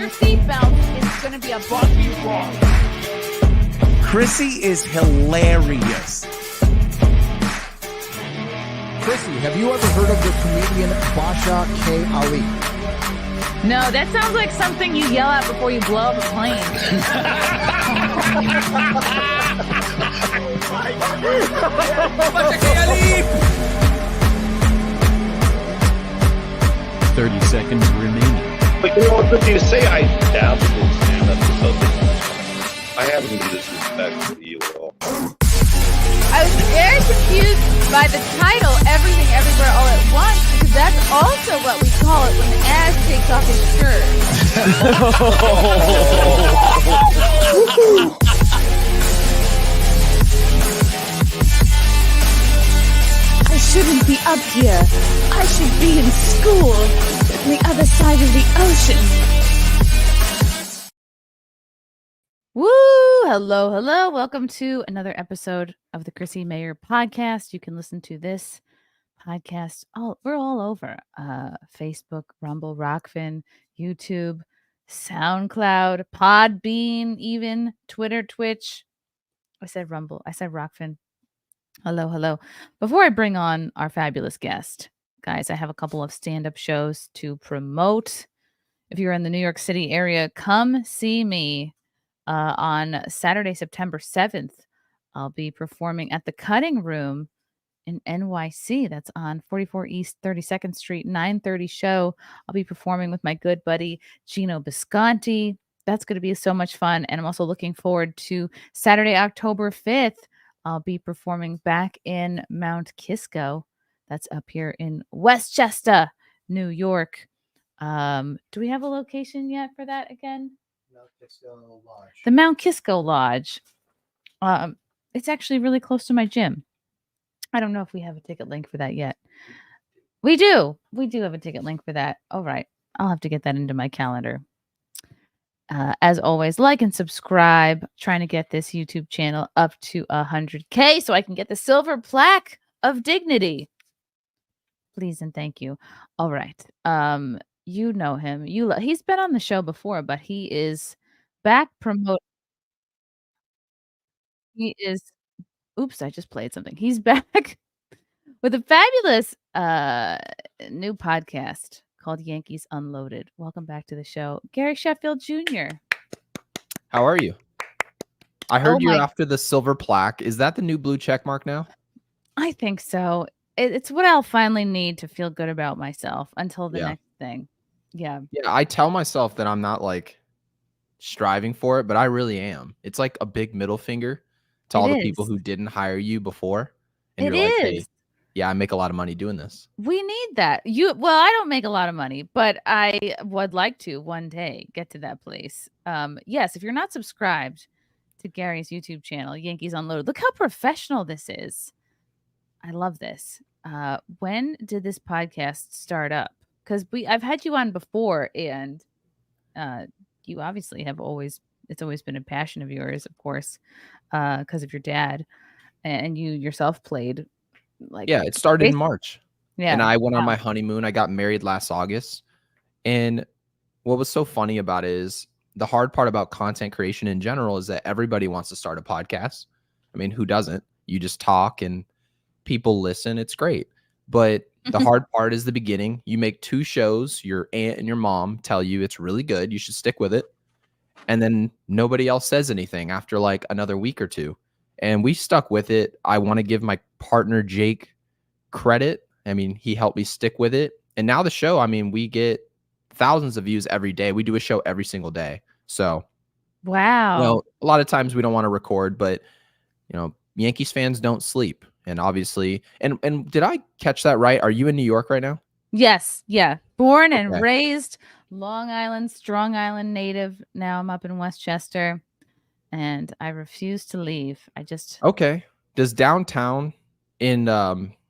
your seatbelt. It's going to be a bumpy ride. Chrissie is hilarious. Chrissie, have you ever heard of the comedian Basha K. Ali? No, that sounds like something you yell at before you blow up a plane. Basha K. Ali! 30 seconds remaining. But you know what, good thing to say, I dabbled in stand-up or something. I have no disrespect for you at all. I was very confused by the title, Everything Everywhere All at Once, because that's also what we call it when the ass takes off his shirt. I shouldn't be up here. I should be in school on the other side of the ocean. Woo! Hello, hello. Welcome to another episode of the Chrissie Mayr podcast. You can listen to this podcast. We're all over. Facebook, Rumble, Rockfin, YouTube, SoundCloud, Podbean, even Twitter, Twitch. I said Rumble. I said Rockfin. Hello, hello. Before I bring on our fabulous guest, guys, I have a couple of stand-up shows to promote. If you're in the New York City area, come see me. On Saturday, September 7th, I'll be performing at the Cutting Room in NYC. That's on 44 East 32nd Street, 9:30 show. I'll be performing with my good buddy, Gino Bisconti. That's going to be so much fun. And I'm also looking forward to Saturday, October 5th. I'll be performing back in Mount Kisco. That's up here in Westchester, New York. Do we have a location yet for that again? The Mount Kisco Lodge. It's actually really close to my gym. I don't know if we have a ticket link for that yet. We do. We do have a ticket link for that. All right. I'll have to get that into my calendar. As always, like and subscribe. Trying to get this YouTube channel up to 100K so I can get the silver plaque of dignity. Please and thank you. All right. You know him. He's been on the show before, but he is back promote. He is. Oops, I just played something. He's back with a fabulous new podcast called Yankees Unloaded. Welcome back to the show, Gary Sheffield Jr. How are you? I heard you're after the silver plaque. Is that the new blue check mark now? I think so. It's what I'll finally need to feel good about myself until the next thing. Yeah. Yeah, I tell myself that I'm not like striving for it, but I really am. It's like a big middle finger to all the people who didn't hire you before. And you're like, hey, yeah, I make a lot of money doing this. We need that. Well, I don't make a lot of money, but I would like to one day get to that place. Yes, if you're not subscribed to Gary's YouTube channel, Yankees Unloaded, look how professional this is. I love this. When did this podcast start up? Because I've had you on before, and you obviously it's always been a passion of yours, of course, because of your dad, and you yourself played. It started in March. Yeah, and I went on my honeymoon. I got married last August, and what was so funny about it is the hard part about content creation in general is that everybody wants to start a podcast. I mean, who doesn't? You just talk and people listen. It's great. But the hard part is the beginning. You make 2 shows. Your aunt and your mom tell you it's really good. You should stick with it. And then nobody else says anything after like another week or 2. And we stuck with it. I want to give my partner, Jake, credit. I mean, he helped me stick with it. And now the show, I mean, we get thousands of views every day. We do a show every single day. So, wow. A lot of times we don't want to record, but, Yankees fans don't sleep. And obviously, and did I catch that right? Are you in New York right now? Yes. Yeah. Born and raised Long Island, Strong Island native. Now I'm up in Westchester and I refuse to leave. Okay. Does downtown in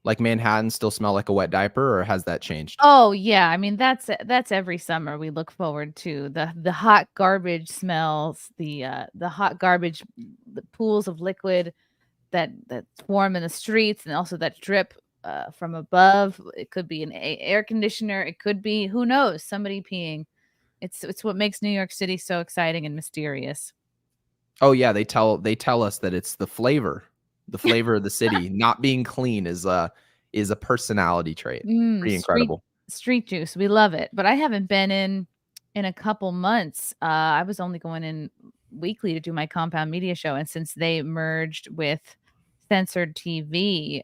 like Manhattan still smell like a wet diaper, or has that changed? Oh yeah. I mean, that's every summer we look forward to the hot garbage smells, the hot garbage, the pools of liquid that swarm in the streets, and also that drip from above. It could be an air conditioner. It could be, who knows, somebody peeing It's what makes New York City so exciting and mysterious. Oh yeah, they tell us that it's the flavor of the city. Not being clean is a personality trait. Pretty Street incredible. juice. We love it. But I haven't been in a couple months. I was only going in weekly to do my Compound Media show, and since they merged with Censored TV,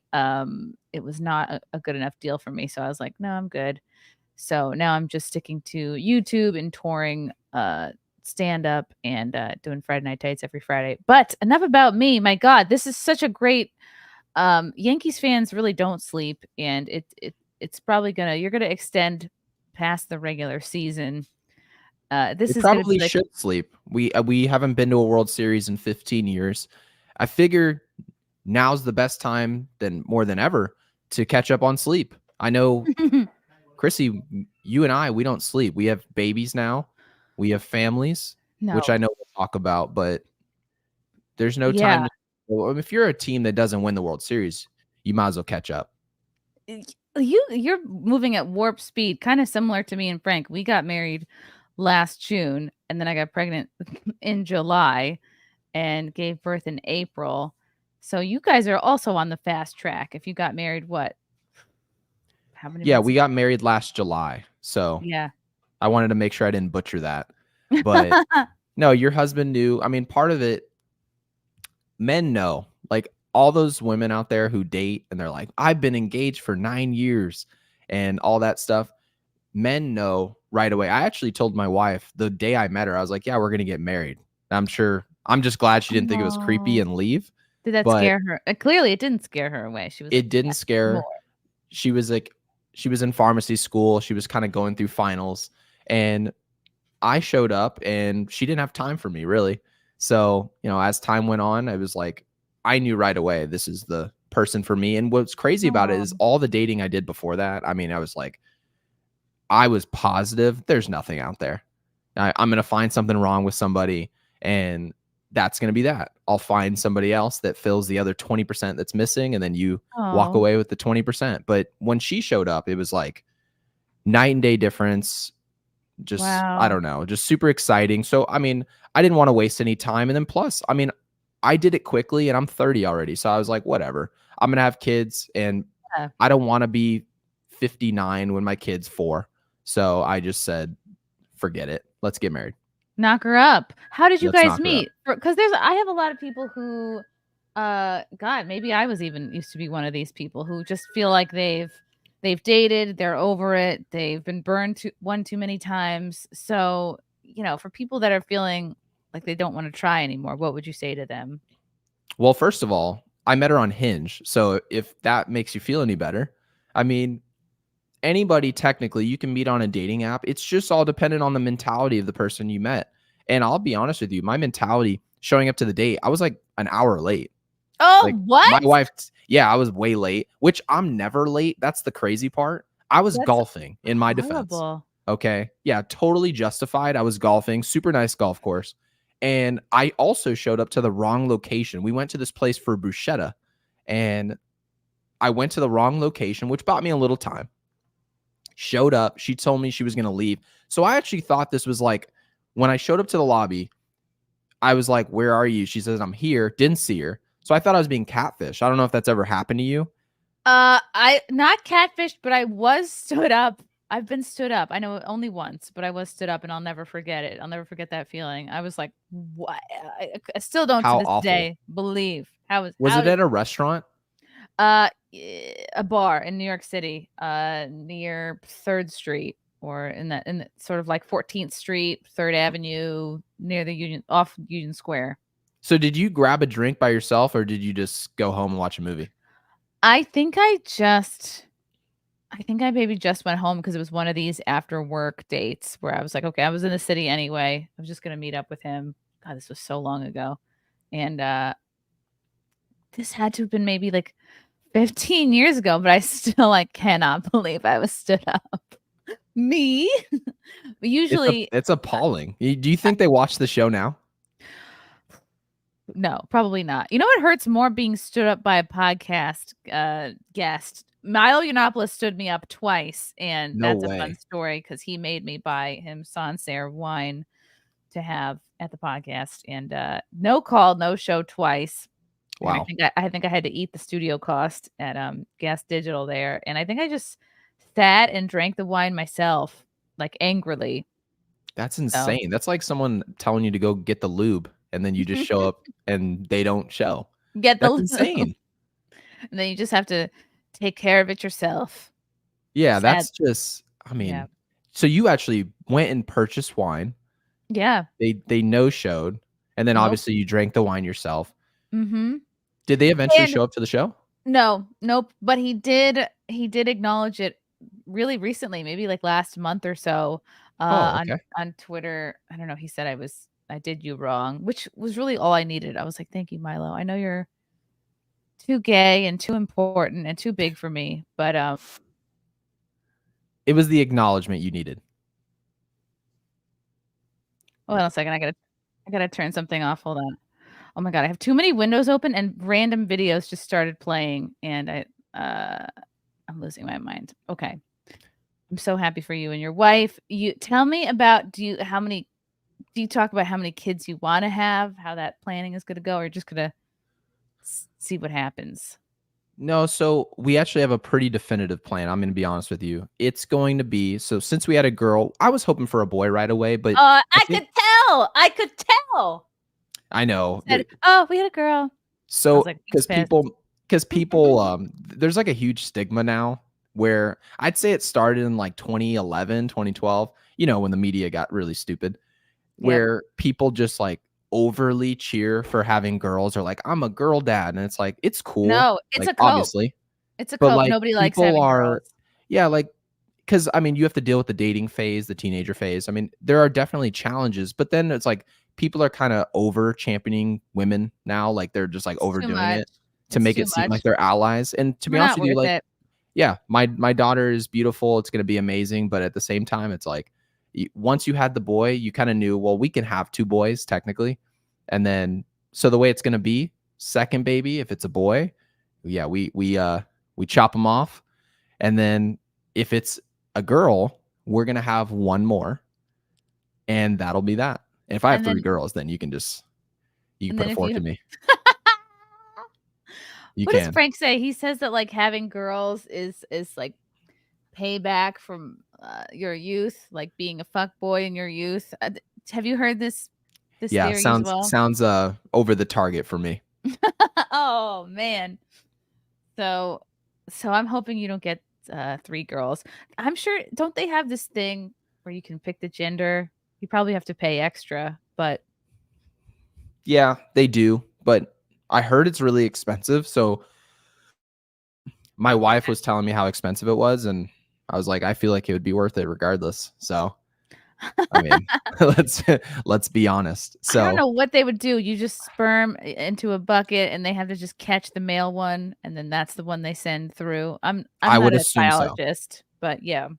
it was not a good enough deal for me. So I was like, no, I'm good. So now I'm just sticking to YouTube and touring stand up and doing Friday Night Tights every Friday. But enough about me. My God, this is such a great Yankees fans really don't sleep, and it's probably you're gonna extend past the regular season. This They is gonna be probably like should sleep. We haven't been to a World Series in 15 years. I figure now's the best time more than ever to catch up on sleep. I know, Chrissy, you and I, we don't sleep. We have babies now. We have families, no. which I know we'll talk about, but there's no Yeah. time. If you're a team that doesn't win the World Series, you might as well catch up. You're moving at warp speed, kind of similar to me and Frank. We got married last June, and then I got pregnant in July and gave birth in April. So you guys are also on the fast track. If you got married, what? How many Yeah, months we ago? got married last July. So Yeah. I wanted to make sure I didn't butcher that. But no, your husband knew. I mean, part of it, men know. Like all those women out there who date and they're like, I've been engaged for 9 years and all that stuff. Men know right away. I actually told my wife the day I met her, I was like, yeah, we're going to get married. I'm just glad she didn't think it was creepy and leave. Did that But scare her? Clearly, it didn't scare her away. She was. It didn't scare her. She was in pharmacy school. She was kind of going through finals. And I showed up and she didn't have time for me, really. So, as time went on, I was like, I knew right away this is the person for me. And what's crazy about it is all the dating I did before that. I mean, I was positive there's nothing out there. I'm going to find something wrong with somebody, and that's going to be that. I'll find somebody else that fills the other 20% that's missing, and then you walk away with the 20%. But when she showed up, it was like night and day difference. Just, I don't know, just super exciting. So, I mean, I didn't want to waste any time. And then plus, I mean, I did it quickly and I'm 30 already. So I was like, whatever, I'm going to have kids and I don't want to be 59 when my kid's 4. So I just said, forget it. Let's get married. Knock her up. How did you Let's guys knock her meet? Because I have a lot of people who, God, maybe I was even used to be one of these people who just feel like they've dated, they're over it, they've been burned one too many times. So, for people that are feeling like they don't want to try anymore, what would you say to them? Well, first of all, I met her on Hinge. So if that makes you feel any better, I mean, anybody technically you can meet on a dating app. It's just all dependent on the mentality of the person you met. And I'll be honest with you, my mentality showing up to the date, I was like an hour late. Oh, like, what? My wife, yeah, I was way late, which I'm never late. That's the crazy part. I was golfing in my defense. Okay. Yeah, totally justified. I was golfing, super nice golf course. And I also showed up to the wrong location. We went to this place for bruschetta and I went to the wrong location, which bought me a little time. Showed up. She told me she was going to leave. So I actually thought this was like, when I showed up to the lobby, I was like, where are you? She says, I'm here. Didn't see her. So I thought I was being catfished. I don't know if that's ever happened to you. I not catfished, but I was stood up. I've been stood up. I know only once, but I was stood up and I'll never forget it. I'll never forget that feeling. I was like, what? I still don't to this day believe. Was it at a restaurant? A bar in New York City, near 3rd Street or in the sort of like 14th Street, 3rd Avenue, near the off Union Square. So did you grab a drink by yourself or did you just go home and watch a movie? I think I maybe just went home because it was one of these after work dates where I was like, okay, I was in the city anyway. I was just going to meet up with him. God, this was so long ago. And this had to have been maybe like 15 years ago, but I still cannot believe I was stood up. Me? Usually it's appalling. Do you think they watch the show now? No, probably not. You know what hurts more, being stood up by a podcast guest Milo Yiannopoulos stood me up twice, and No that's a fun way. story because he made me buy him Sancerre wine to have at the podcast, and no call, no show twice. And Wow. I think I had to eat the studio cost at Gas Digital there, and I think I just sat and drank the wine myself, like angrily. That's So insane. That's like someone telling you to go get the lube and then you just show up and they don't show. get That's the insane. and then you just have to take care of it yourself. Yeah, Sad. that's just I Yeah. mean, so you actually went and purchased wine. Yeah. They no showed, and then Nope. obviously you drank the wine yourself. Mhm. Did they eventually And show up to the show? no, nope, but he did acknowledge it really recently, maybe like last month or so, Oh, on okay. Twitter. I don't know, he said I did you wrong, which was really all I needed. I was like, "Thank you, Milo. I know you're too gay and too important and too big for me, but, It was the acknowledgement you needed. hold on a second, I gotta turn something off, hold on. Oh my god, I have too many windows open and random videos just started playing, and I'm losing my mind. Okay. I'm so happy for you and your wife. You tell me about do you talk about how many kids you wanna have, how that planning is gonna go, or you're just gonna see what happens? No, so we actually have a pretty definitive plan. I'm going to be honest with you. It's going to be so since we had a girl, I was hoping for a boy right away, but I I think could tell. I know. Said, "Oh, we had a girl." I was So like, "He's because pissed." people there's like a huge stigma now where I'd say it started in like 2011, 2012, when the media got really stupid, Yep. where people just like overly cheer for having girls or like I'm a girl dad and it's like it's cool, No, it's like a cope. obviously, It's a but cope. like Nobody likes people having are girls. yeah, like because I mean you have to deal with the dating phase, the teenager phase. I mean, there are definitely challenges, but then it's like people are kind of over championing women now, like they're just like It's too overdoing much. it to It's make too it seem much. like they're allies. And to be We're honest not with you, worth like, it. yeah, my daughter is beautiful. It's gonna be amazing, but at the same time, it's like once you had the boy, you kind of knew, well, we can have two boys technically, and then so the way it's gonna be, second baby, if it's a boy, yeah, we chop them off, and then if it's a girl, we're gonna have one more, and that'll be that. And if I have And three then girls, then you can put a if fork you in me. You what does can. Frank say? He says that, like, having girls is, like, payback from, your youth, like being a fuck boy in your youth. Have you heard this Yeah, theory as sounds well? sounds over the target for me. Oh, man. So I'm hoping you don't get, 3 girls. I'm sure don't they have this thing where you can pick the gender? You probably have to pay extra, but Yeah, they do, but I heard it's really expensive. So my wife was telling me how expensive it was, and I was like, I feel like it would be worth it regardless. So I mean, let's let's be honest. I don't So know what they would do. You just sperm into a bucket and they have to just catch the male one, and then that's the one they send through. I'm I not would a assume so. biologist, but yeah.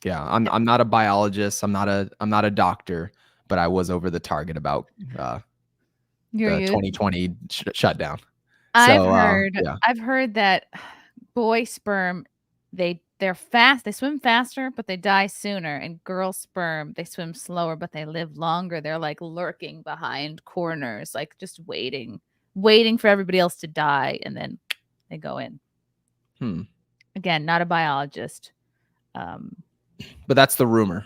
Yeah, I'm not a biologist. I'm not a doctor, but I was over the target about Your the youth. 2020 shutdown. So yeah, I've heard that boy sperm, they're fast, they swim faster, but they die sooner, and girl sperm, they swim slower, but they live longer. They're like lurking behind corners, like just waiting for everybody else to die, and then they go in. hmm. Again, not a biologist. Um, But that's the rumor.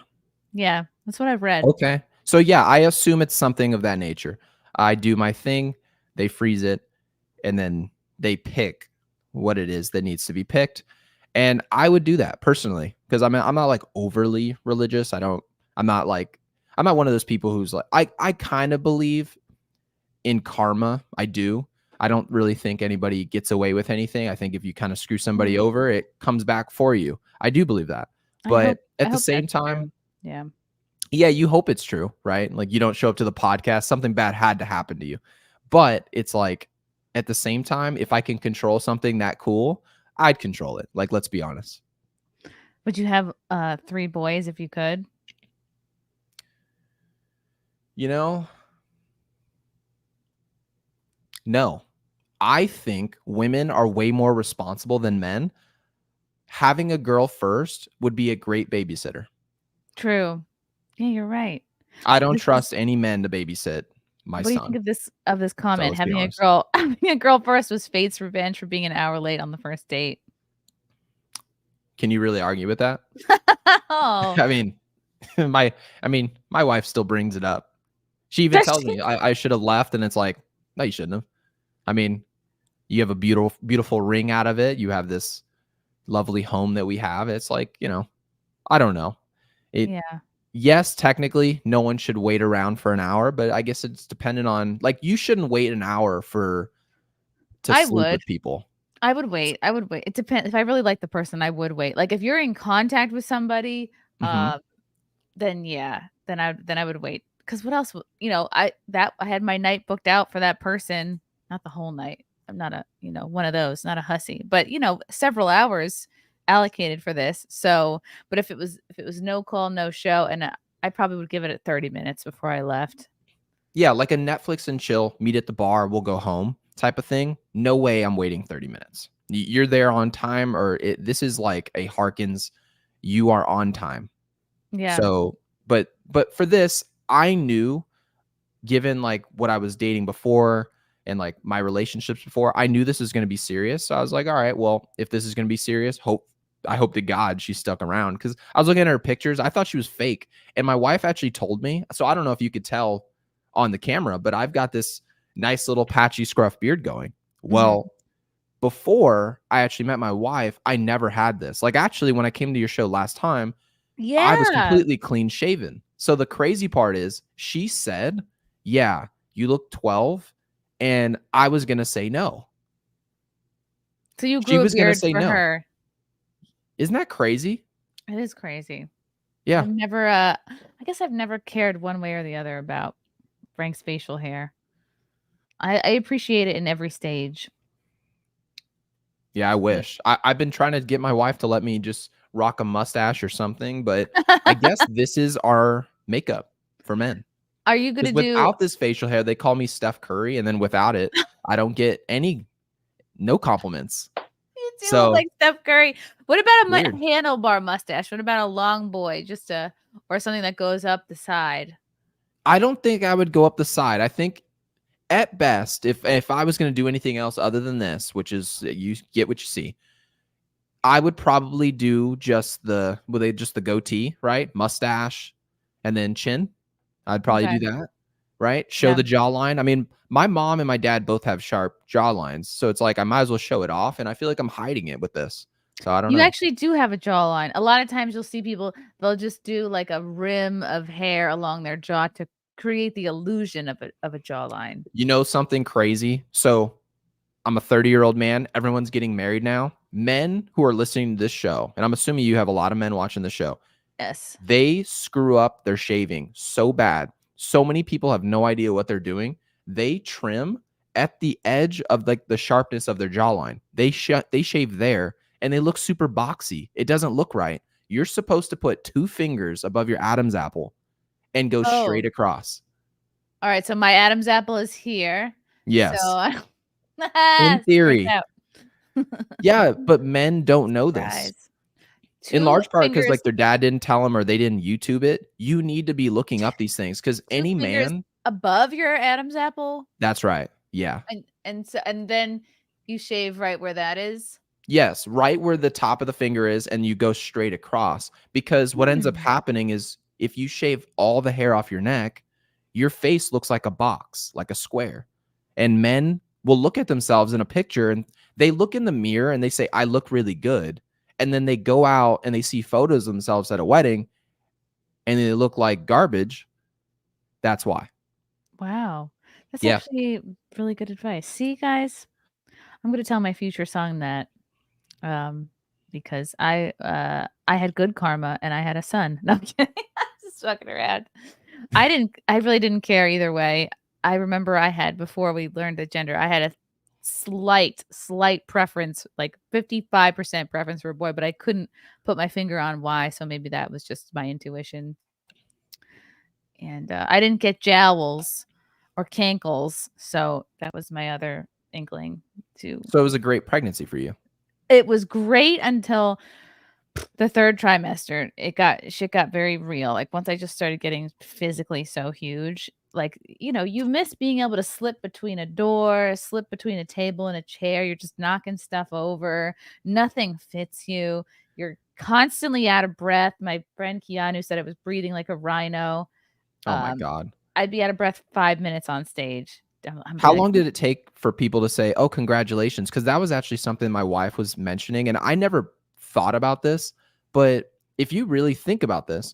yeah, that's what I've read. Okay. So yeah, I assume it's something of that nature. I do my thing, they freeze it, and then they pick what it is that needs to be picked. And I would do that personally because I'm not like overly religious. I'm not one of those people who's like I kind of believe in karma. I do. I don't really think anybody gets away with anything. I think if you kind of screw somebody Mm, over, it comes back for you. I do believe that. I But at the hope same that's true. time, Yeah. yeah, you hope it's true, right? Like you don't show up to the podcast, something bad had to happen to you. But it's like at the same time, if I can control something that cool, I'd control it. Like let's be honest. Would you have 3 boys if you could? You know, no. I think women are way more responsible than men. Having a girl first would be a great babysitter. True. Yeah, you're right. I don't This is trust any men to babysit my what do you think son. of this So comment? let's be Having a honest. girl having a girl first was fate's revenge for being an hour late on the first date. Can you really argue with that? Oh. I mean, my wife still brings it up. She even Does tells she? me I should have left, and it's like, no, you shouldn't have. I mean, you have a beautiful ring out of it. You have this lovely home that we have. It's like, I don't know. Yeah. Yes, technically, no one should wait around for an hour, but I guess it's dependent on, like, you shouldn't wait an hour to I sleep would. with people. I would wait. It depends. If I really like the person, I would wait. Like if you're in contact with somebody, Mhm. then yeah, then I would wait. Because what else? I had my night booked out for that person, not the whole night. I'm not a one of those, not a hussy, but several hours allocated for this. So, but if it was no call, no show, and I probably would give it at 30 minutes before I left. Yeah, like a Netflix and chill, meet at the bar, we'll go home type of thing. No way I'm waiting 30 minutes. You're there on time, or this is like a Harkins, you are on time. Yeah. So, but for this, I knew, given like what I was dating before and like my relationships before, I knew this was going to be serious. So I was like, all right, well, if this is going to be serious, I hope to God she stuck around, because I was looking at her pictures. I thought she was fake. And my wife actually told me, so I don't know if you could tell on the camera, but I've got this nice little patchy scruff beard going. Well, before I actually met my wife, I never had this. Like, actually, when I came to your show last time, I was Yeah. completely clean shaven. So the crazy part is, she said, yeah, you look 12. And I was going to say no. So you She grew a was going to beard say for no. her. Isn't that crazy? It is crazy. Yeah. I've never I guess I've never cared one way or the other about Frank's facial hair. I appreciate it in every stage. Yeah, I wish. I've been trying to get my wife to let me just rock a mustache or something, but I guess this is our makeup for men. Are you gonna Because do without this facial hair, they call me Steph Curry, and then without it, I don't get no compliments. you do look So like Steph Curry. What about a weird. handlebar mustache? What about a long boy? Or something that goes up the side? I don't think I would go up the side. I think at best, if I was going to do anything else other than this, which is you get what you see, I would probably do just the goatee, right? Mustache and then chin. I'd probably Okay. do that, right? Show Yeah. the jawline. I mean, my mom and my dad both have sharp jawlines, so it's like I might as well show it off, and I feel like I'm hiding it with this. So I don't You know. actually do have a jawline. A lot of times you'll see people, they'll just do like a rim of hair along their jaw to create the illusion of a jawline. You know something crazy? So I'm a 30-year-old man. Everyone's getting married now. Men who are listening to this show, and I'm assuming you have a lot of men watching the show, Yes. they screw up their shaving so bad. So many people have no idea what they're doing. They trim at the edge of like the sharpness of their jawline. They shave there, and they look super boxy. It doesn't look right. You're supposed to put 2 fingers above your Adam's apple and go straight Oh. across. All right, so my Adam's apple is here. Yes. So In Figured it theory. out. Yeah, but men don't know this. Surprise. In 2 large part because fingers like their dad didn't tell them or they didn't YouTube it. You need to be looking up these things, because 2 any fingers man. above your Adam's apple, That's right. Yeah. and then you shave right where that is? Yes, right where the top of the finger is, and you go straight across. Because what ends up happening is, if you shave all the hair off your neck, your face looks like a box, like a square. And men will look at themselves in a picture, and they look in the mirror and they say, I look really good. And then they go out and they see photos of themselves at a wedding and they look like garbage. That's why. Wow. That's Yeah. actually really good advice. See, guys, I'm gonna tell my future son that, because I had good karma and I had a son. No, I'm kidding. Just fucking around. I really didn't care either way. I remember before we learned the gender, I had a slight preference, like 55% preference for a boy, but I couldn't put my finger on why. So maybe that was just my intuition. And I didn't get jowls or cankles, so that was my other inkling to. So it was a great pregnancy for you. It was great until the third trimester. Shit got very real. Like once I just started getting physically so huge, like, you miss being able to slip between a door, slip between a table and a chair. You're just knocking stuff over. Nothing fits you. You're constantly out of breath. My friend Keanu said I was breathing like a rhino. Oh my God. I'd be out of breath 5 minutes on stage. How long did it take for people to say, oh, congratulations? Because that was actually something my wife was mentioning. And I never thought about this. But if you really think about this,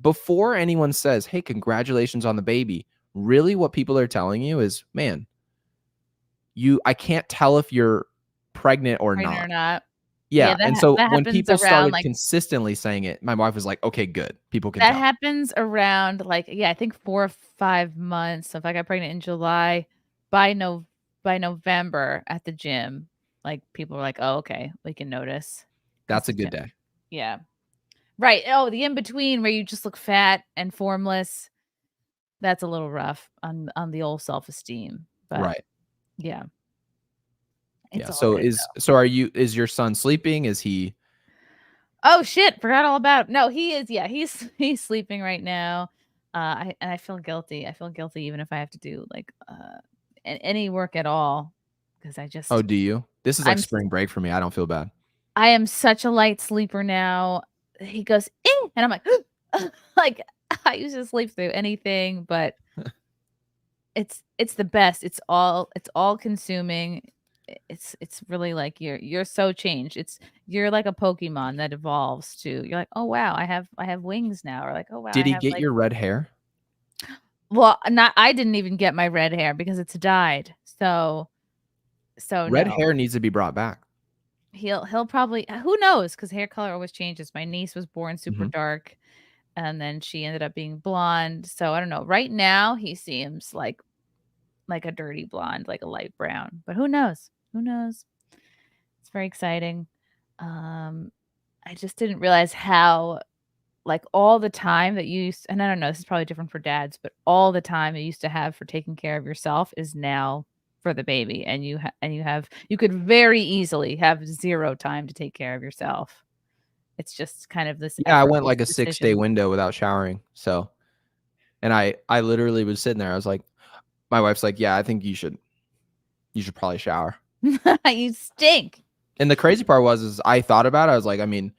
before anyone says, hey, congratulations on the baby, really what people are telling you is, man, I can't tell if you're pregnant or not. Yeah. that And so that when happens people around, started like consistently saying it, my wife was like, okay, good. People can that tell. happens around, like, I think 4 or 5 months. So if I got pregnant in July, by November at the gym, like, people were like, oh, okay, we can notice. That's a good day. Yeah. Right. Oh, the in between where you just look fat and formless. That's a little rough on the old self-esteem. But Right. yeah. Yeah. It's all So good, though. is your son sleeping? Is he? Oh shit, forgot all about. No, he is. Yeah, he's sleeping right now. I feel guilty. I feel guilty even if I have to do like any work at all, because Oh, do you? This is like I'm spring break for me. I don't feel bad. I am such a light sleeper now. He goes, "Eh," and I'm like, like, I used to sleep through anything, but it's the best. It's all consuming. It's really like you're so changed. You're like a Pokemon that evolves too. You're like, oh wow, I have wings now, or like, oh wow, Did I he have get like. your red hair? Well, not I didn't even get my red hair because it's dyed. So Red no. hair needs to be brought back. He'll probably, who knows, because hair color always changes. My niece was born super Mhm. dark, and then she ended up being blonde. So I don't know. Right now he seems like a dirty blonde, like a light brown. But who knows? Who knows? It's very exciting. Um, I just didn't realize how, like, all the time that you used, and I don't know, this is probably different for dads, but all the time you used to have for taking care of yourself is now for the baby, and you could very easily have 0 time to take care of yourself. It's just kind of this Yeah, I went effortless like a 6-day decision. window without showering. So, and I literally was sitting there. I was like, my wife's like, yeah, I think you should probably shower. You stink. And the crazy part is I thought about it. I was like, I mean,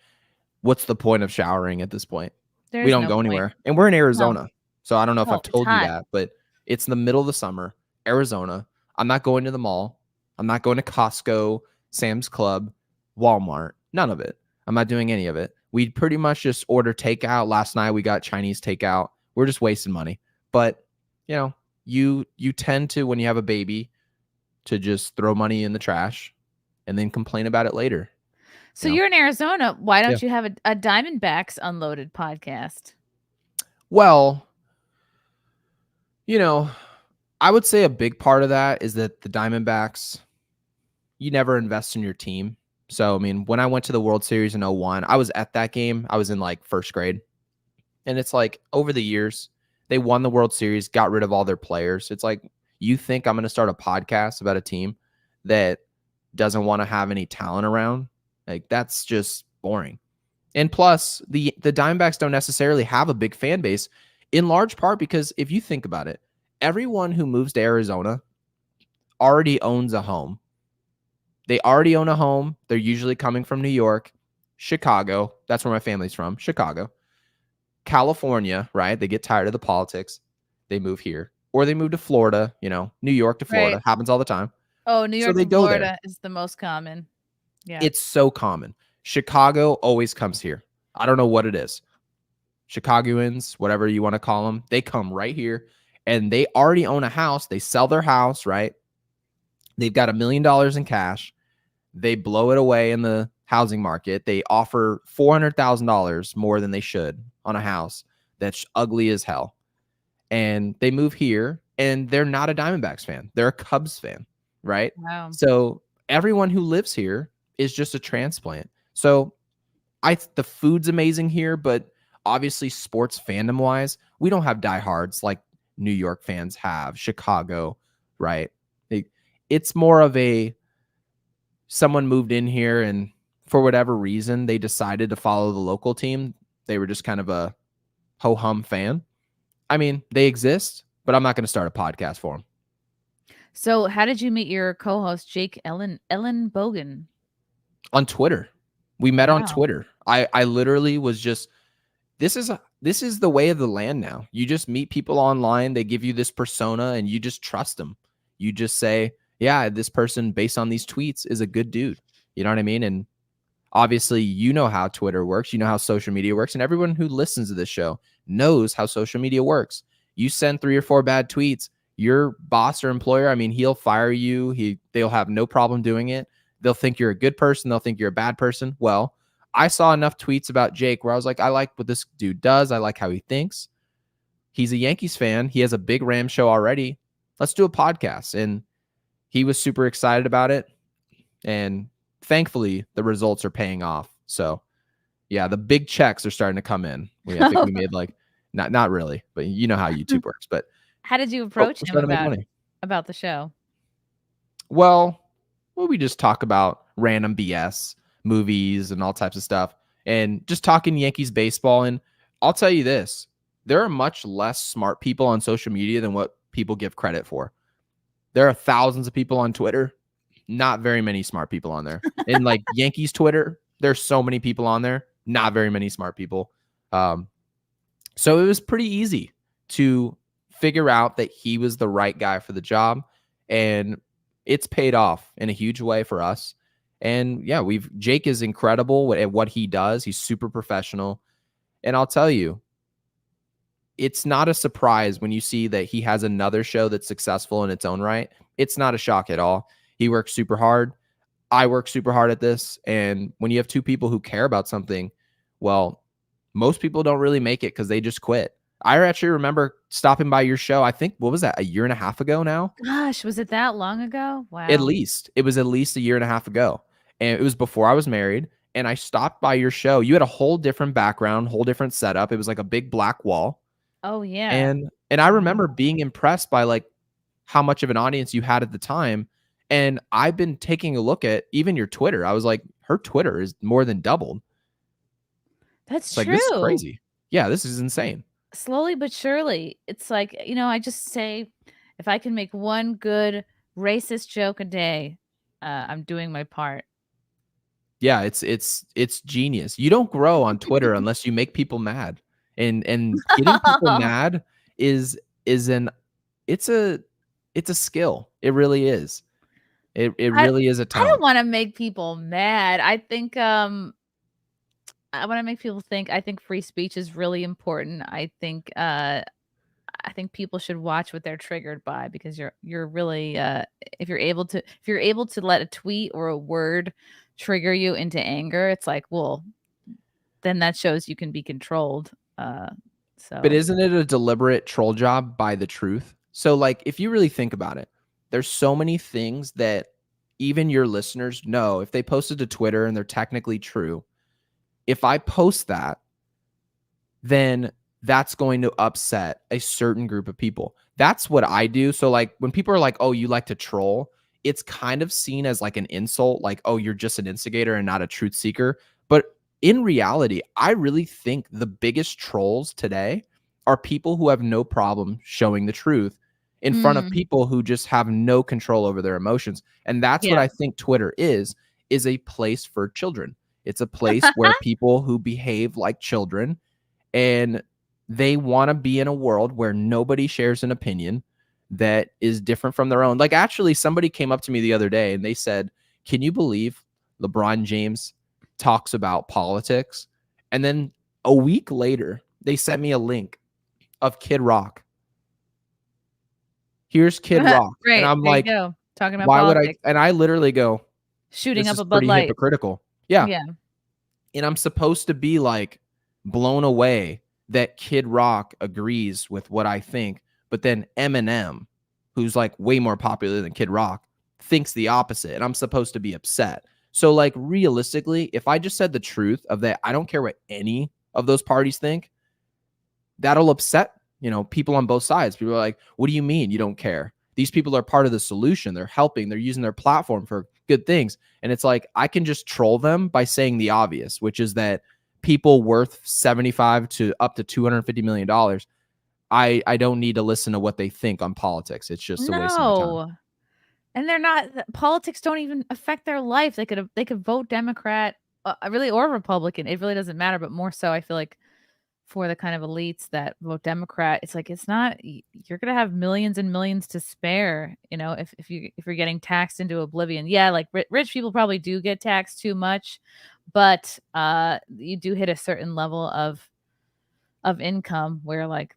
what's the point of showering at this point? We There's don't no go point. anywhere. And we're in No. Arizona. So I don't know if No, I've it's told you hot. that, but it's in the middle of the summer, Arizona. I'm not going to the mall. I'm not going to Costco, Sam's Club, Walmart. None of it. I'm not doing any of it. We pretty much just order takeout. Last night we got Chinese takeout. We're just wasting money. But, you tend to, when you have a baby, to just throw money in the trash and then complain about it later. So you're in Arizona. Why Yeah. don't you have a Diamondbacks Unloaded podcast? Well, I would say a big part of that is that the Diamondbacks, you never invest in your team. So, I mean, when I went to the World Series in 2001, I was at that game. I was in like first grade. And it's like over the years, they won the World Series, got rid of all their players. It's like, you think I'm going to start a podcast about a team that doesn't want to have any talent around? Like, that's just boring. And plus, the Diamondbacks don't necessarily have a big fan base, in large part because if you think about it, everyone who moves to Arizona already owns a home. They already own a home. They're usually coming from New York, Chicago. That's where my family's from, Chicago. California, right? They get tired of the politics. They move here. Or they move to Florida, New York to Florida. Right. Happens all the time. Oh, New So York they to go there. Florida is the most common. Yeah. It's so common. Chicago always comes here. I don't know what it is. Chicagoans, whatever you want to call them, they come right here and they already own a house. They sell their house, right? They've got $1 million in cash. They blow it away in the housing market. They offer $400,000 more than they should on a house that's ugly as hell. And they move here and they're not a Diamondbacks fan. They're a Cubs fan, right? Wow. So everyone who lives here is just a transplant. So the food's amazing here, but obviously sports fandom wise, we don't have diehards like New York fans have, Chicago, right? it's more of a someone moved in here and for whatever reason they decided to follow the local team. They were just kind of a ho-hum fan. I mean, they exist, but I'm not going to start a podcast for them. So how did you meet your co-host Jake Ellen Bogan? On Twitter. We met on Wow. Twitter. I literally was just this is the way of the land now. You just meet people online, they give you this persona and you just trust them. You just say, yeah, this person based on these tweets is a good dude. You know what I mean? And obviously, you know how Twitter works, you know how social media works, and everyone who listens to this show knows how social media works. You send 3 or 4 bad tweets, your boss or employer, I mean, he'll fire you. They'll have no problem doing it. They'll think you're a good person. They'll think you're a bad person. Well, I saw enough tweets about Jake where I was like, I like what this dude does. I like how he thinks. He's a Yankees fan. He has a big Rams show already. Let's do a podcast. And he was super excited about it. And thankfully, the results are paying off. So, yeah, the big checks are starting to come in. I think we made like, not really, but you know how YouTube works. But how did you approach him starting to make money. about the show? Well, we just talk about random BS, movies, and all types of stuff, and just talking Yankees baseball. And I'll tell you this, there are much less smart people on social media than what people give credit for. There are thousands of people on Twitter, not very many smart people on there. And like Yankees Twitter, there's so many people on there, not very many smart people. So it was pretty easy to figure out that he was the right guy for the job, and it's paid off in a huge way for us. And yeah, Jake is incredible at what he does. He's super professional. And I'll tell you, it's not a surprise when you see that he has another show that's successful in its own right. It's not a shock at all. He works super hard. I work super hard at this. And when you have 2 people who care about something, well, most people don't really make it because they just quit. I actually remember stopping by your show. I think, what was that, a year and a half ago now? Gosh, was it that long ago? Wow. At least. It was at least a year and a half ago. And it was before I was married. And I stopped by your show. You had a whole different background, whole different setup. It was like a big black wall. Oh, yeah. And I remember being impressed by like how much of an audience you had at the time. And I've been taking a look at even your Twitter. I was like, her Twitter is more than doubled. That's It's true. like, this is crazy. Yeah, this is insane. Slowly but surely. It's like, I just say, if I can make one good racist joke a day, I'm doing my part. Yeah, it's genius. You don't grow on Twitter unless you make people mad. And getting people mad is it's a skill. It really is. It really is a I talent. don't want to make people mad. I think I want to make people think. I think free speech is really important. I think people should watch what they're triggered by, because you're really if you're able to let a tweet or a word trigger you into anger, it's like, well, then that shows you can be controlled. But isn't it a deliberate troll job by the truth? So like, if you really think about it, there's so many things that even your listeners know if they posted to Twitter and they're technically true. If I post that, then that's going to upset a certain group of people. That's what I do. So like, when people are like, oh, you like to troll, it's kind of seen as like an insult, like, oh, you're just an instigator and not a truth seeker. But in reality, I really think the biggest trolls today are people who have no problem showing the truth in front of people who just have no control over their emotions. And that's what I think Twitter is a place for children. It's a place where people who behave like children, and they want to be in a world where nobody shares an opinion that is different from their own. Like, actually, somebody came up to me the other day and they said, can you believe LeBron James talks about politics? And then a week later, they sent me a link of Kid Rock. Here's Kid Rock. Right, and I'm there like, you go. Talking about why politics. would I? And I literally go, Shooting this up is a Bud pretty Light. hypocritical. Yeah. Yeah. And I'm supposed to be like blown away that Kid Rock agrees with what I think. But then Eminem, who's like way more popular than Kid Rock, thinks the opposite. And I'm supposed to be upset. So like, realistically, if I just said the truth of that, I don't care what any of those parties think, that'll upset, people on both sides. People are like, what do you mean you don't care? These people are part of the solution. They're helping. They're using their platform for good things. And it's like, I can just troll them by saying the obvious, which is that people worth 75 to up to $250 million. I don't need to listen to what they think on politics. It's just a waste of my time. No. And they're not, politics don't even affect their life. They could vote Democrat, really, or Republican. It really doesn't matter. But more so, I feel like for the kind of elites that vote Democrat, it's like, it's not, you're going to have millions and millions to spare, if you're getting taxed into oblivion. Yeah, like rich people probably do get taxed too much, but you do hit a certain level of income where like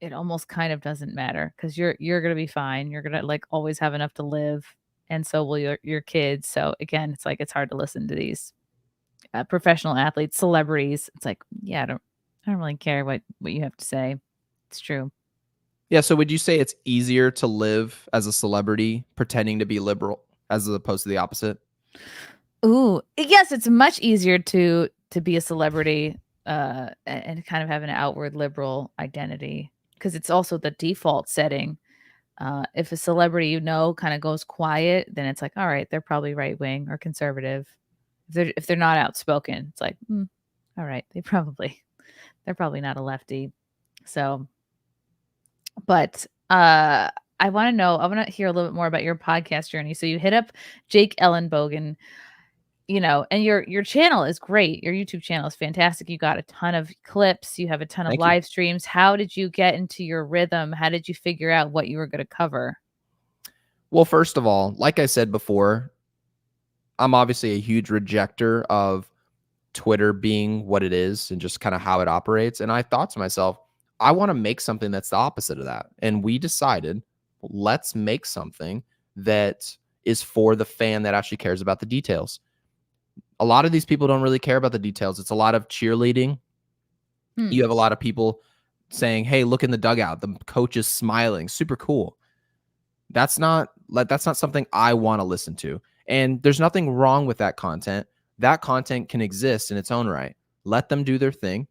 it almost kind of doesn't matter, because you're going to be fine. You're going to like always have enough to live, and so will your kids. So again, it's like, it's hard to listen to these professional athletes, celebrities. It's like, yeah, I don't really care what you have to say. It's true. Yeah. So would you say it's easier to live as a celebrity pretending to be liberal as opposed to the opposite? Ooh, yes, it's much easier to be a celebrity and kind of have an outward liberal identity, because it's also the default setting. If a celebrity kind of goes quiet, then it's like, all right, they're probably right wing or conservative. If they're not outspoken, it's like, all right, they're probably not a lefty. So, but I want to hear a little bit more about your podcast journey. So you hit up Jake Ellenbogen, and your channel is great. Your YouTube channel is fantastic. You got a ton of clips. You have a ton of live streams. How did you get into your rhythm? How did you figure out what you were going to cover? Well, first of all, like I said before, I'm obviously a huge rejecter of Twitter being what it is and just kind of how it operates. And I thought to myself, I want to make something that's the opposite of that. And we decided, let's make something that is for the fan that actually cares about the details. A lot of these people don't really care about the details. It's a lot of cheerleading. You have a lot of people saying, hey, look in the dugout. The coach is smiling. Super cool. That's not something I want to listen to. And there's nothing wrong with that content. That content can exist in its own right. Let them do their thing.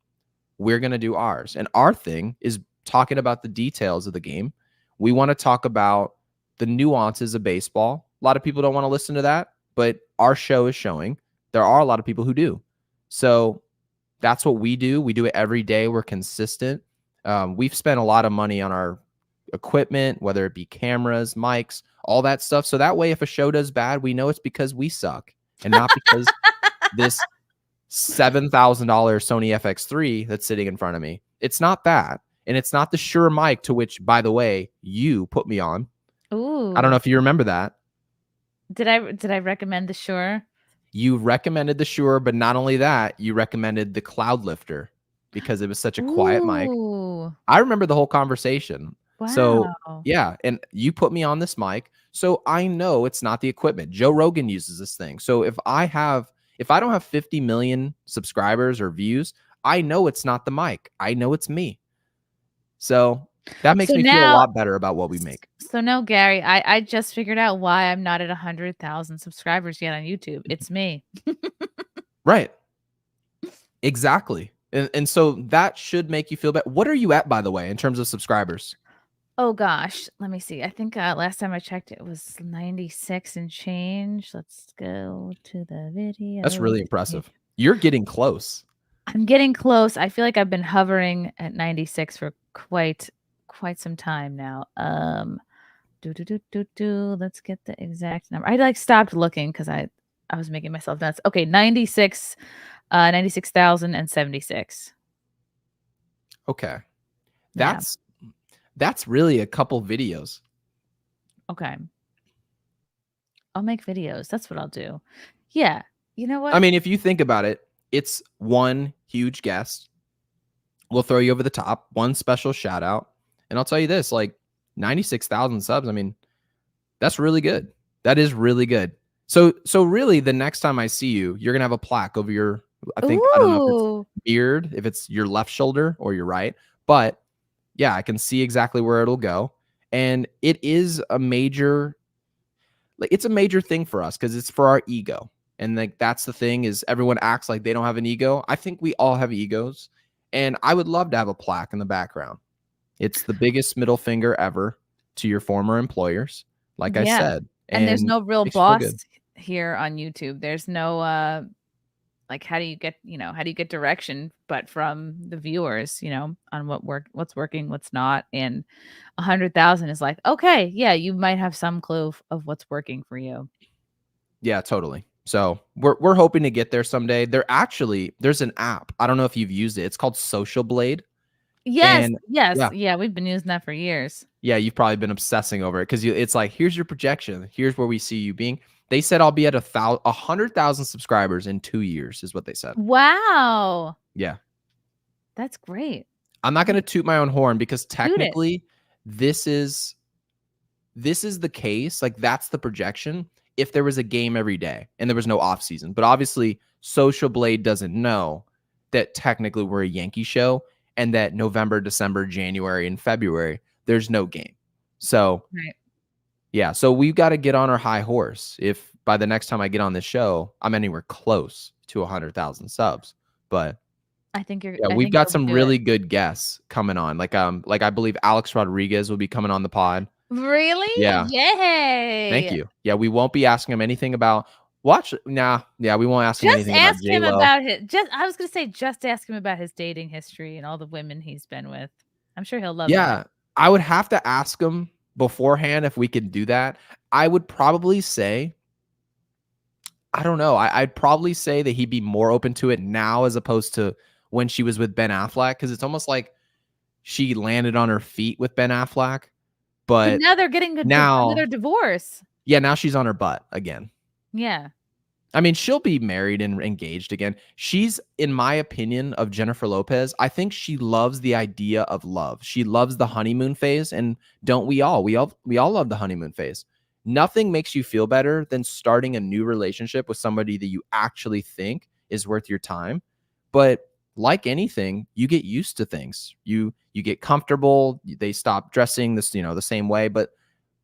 We're going to do ours. And our thing is talking about the details of the game. We want to talk about the nuances of baseball. A lot of people don't want to listen to that, but our show is showing there are a lot of people who do. So that's what we do. We do it every day. We're consistent. We've spent a lot of money on our equipment, whether it be cameras, mics, all that stuff. So that way, if a show does bad, we know it's because we suck and not because this $7,000 Sony FX3 that's sitting in front of me. It's not that. And it's not the Shure mic, to which, by the way, you put me on. Ooh. I don't know if you remember that. Did I recommend the Shure? You recommended the Shure, but not only that, you recommended the Cloud Lifter because it was such a quiet mic. I remember the whole conversation. Wow. So yeah, and you put me on this mic, so I know it's not the equipment. Joe Rogan uses this thing. So if I don't have 50 million subscribers or views, I know it's not the mic. I know it's me. So that makes me feel a lot better about what we make. So no, Gary, I just figured out why I'm not at 100,000 subscribers yet on YouTube. It's me. Right. Exactly. And so that should make you feel better. What are you at, by the way, in terms of subscribers? Oh gosh, let me see. I think last time I checked, it was 96 and change. Let's go to the video. That's really impressive. You're getting close. I'm getting close. I feel like I've been hovering at 96 for quite some time now. Let's get the exact number. I stopped looking because I was making myself nuts. Okay, 96,076. Okay. That's really a couple videos. Okay. I'll make videos. That's what I'll do. Yeah. You know what? I mean, if you think about it, it's one huge guest. We'll throw you over the top, one special shout out. And I'll tell you this, 96,000 subs. I mean, that's really good. That is really good. So really the next time I see you, you're going to have a plaque over your, I don't know if it's beard, if it's your left shoulder or your right, but yeah, I can see exactly where it'll go. And it is a major, it's a major thing for us because it's for our ego. And that's the thing, is everyone acts like they don't have an ego. I think we all have egos. And I would love to have a plaque in the background. It's the biggest middle finger ever to your former employers, like I Yeah. said. And there's no real makes you feel boss good. here on YouTube. There's no like how do you get direction but from the viewers, on what's working, what's not. And 100,000 is like, okay, yeah, you might have some clue of what's working for you. Yeah, totally. So we're hoping to get there someday. There's an app. I don't know if you've used it. It's called Social Blade. Yes, And yes, yeah, yeah, we've been using that for years. yeah, you've probably been obsessing over it because it's like, here's your projection. Here's where we see you being. They said I'll be at 100,000 subscribers in 2 years, is what they said. Wow, Yeah. that's great. I'm not going to toot my own horn because Toot it. technically this is the case. Like, that's the projection if there was a game every day and there was no off season. But obviously, Social Blade doesn't know that technically we're a Yankee show and that November, December, January, and February, there's no game. So, Right. yeah. So we've got to get on our high horse. If by the next time I get on this show, I'm anywhere close to 100,000 subs. But I think you're. yeah, I we've think got you'll some do really it. good guests coming on. Like I believe Alex Rodriguez will be coming on the pod. Really? Yeah. Thank Yay! you. Yeah, we won't be asking him anything about yeah, we won't ask him Just anything about ask him J-Lo. about his. I was gonna say, just ask him about his dating history and all the women he's been with. I'm sure he'll love Yeah, that. I would have to ask him beforehand if we could do that. I would probably say, I don't know. I'd probably say that he'd be more open to it now as opposed to when she was with Ben Affleck, because it's almost like she landed on her feet with Ben Affleck, But but now they're getting now, another divorce. yeah, now she's on her butt again. Yeah. I mean, she'll be married and engaged again. She's, in my opinion, of Jennifer Lopez, I think she loves the idea of love. She loves the honeymoon phase, and don't we all? We all love the honeymoon phase. Nothing makes you feel better than starting a new relationship with somebody that you actually think is worth your time. But like anything, you get used to things. You get comfortable. They stop dressing the same way. But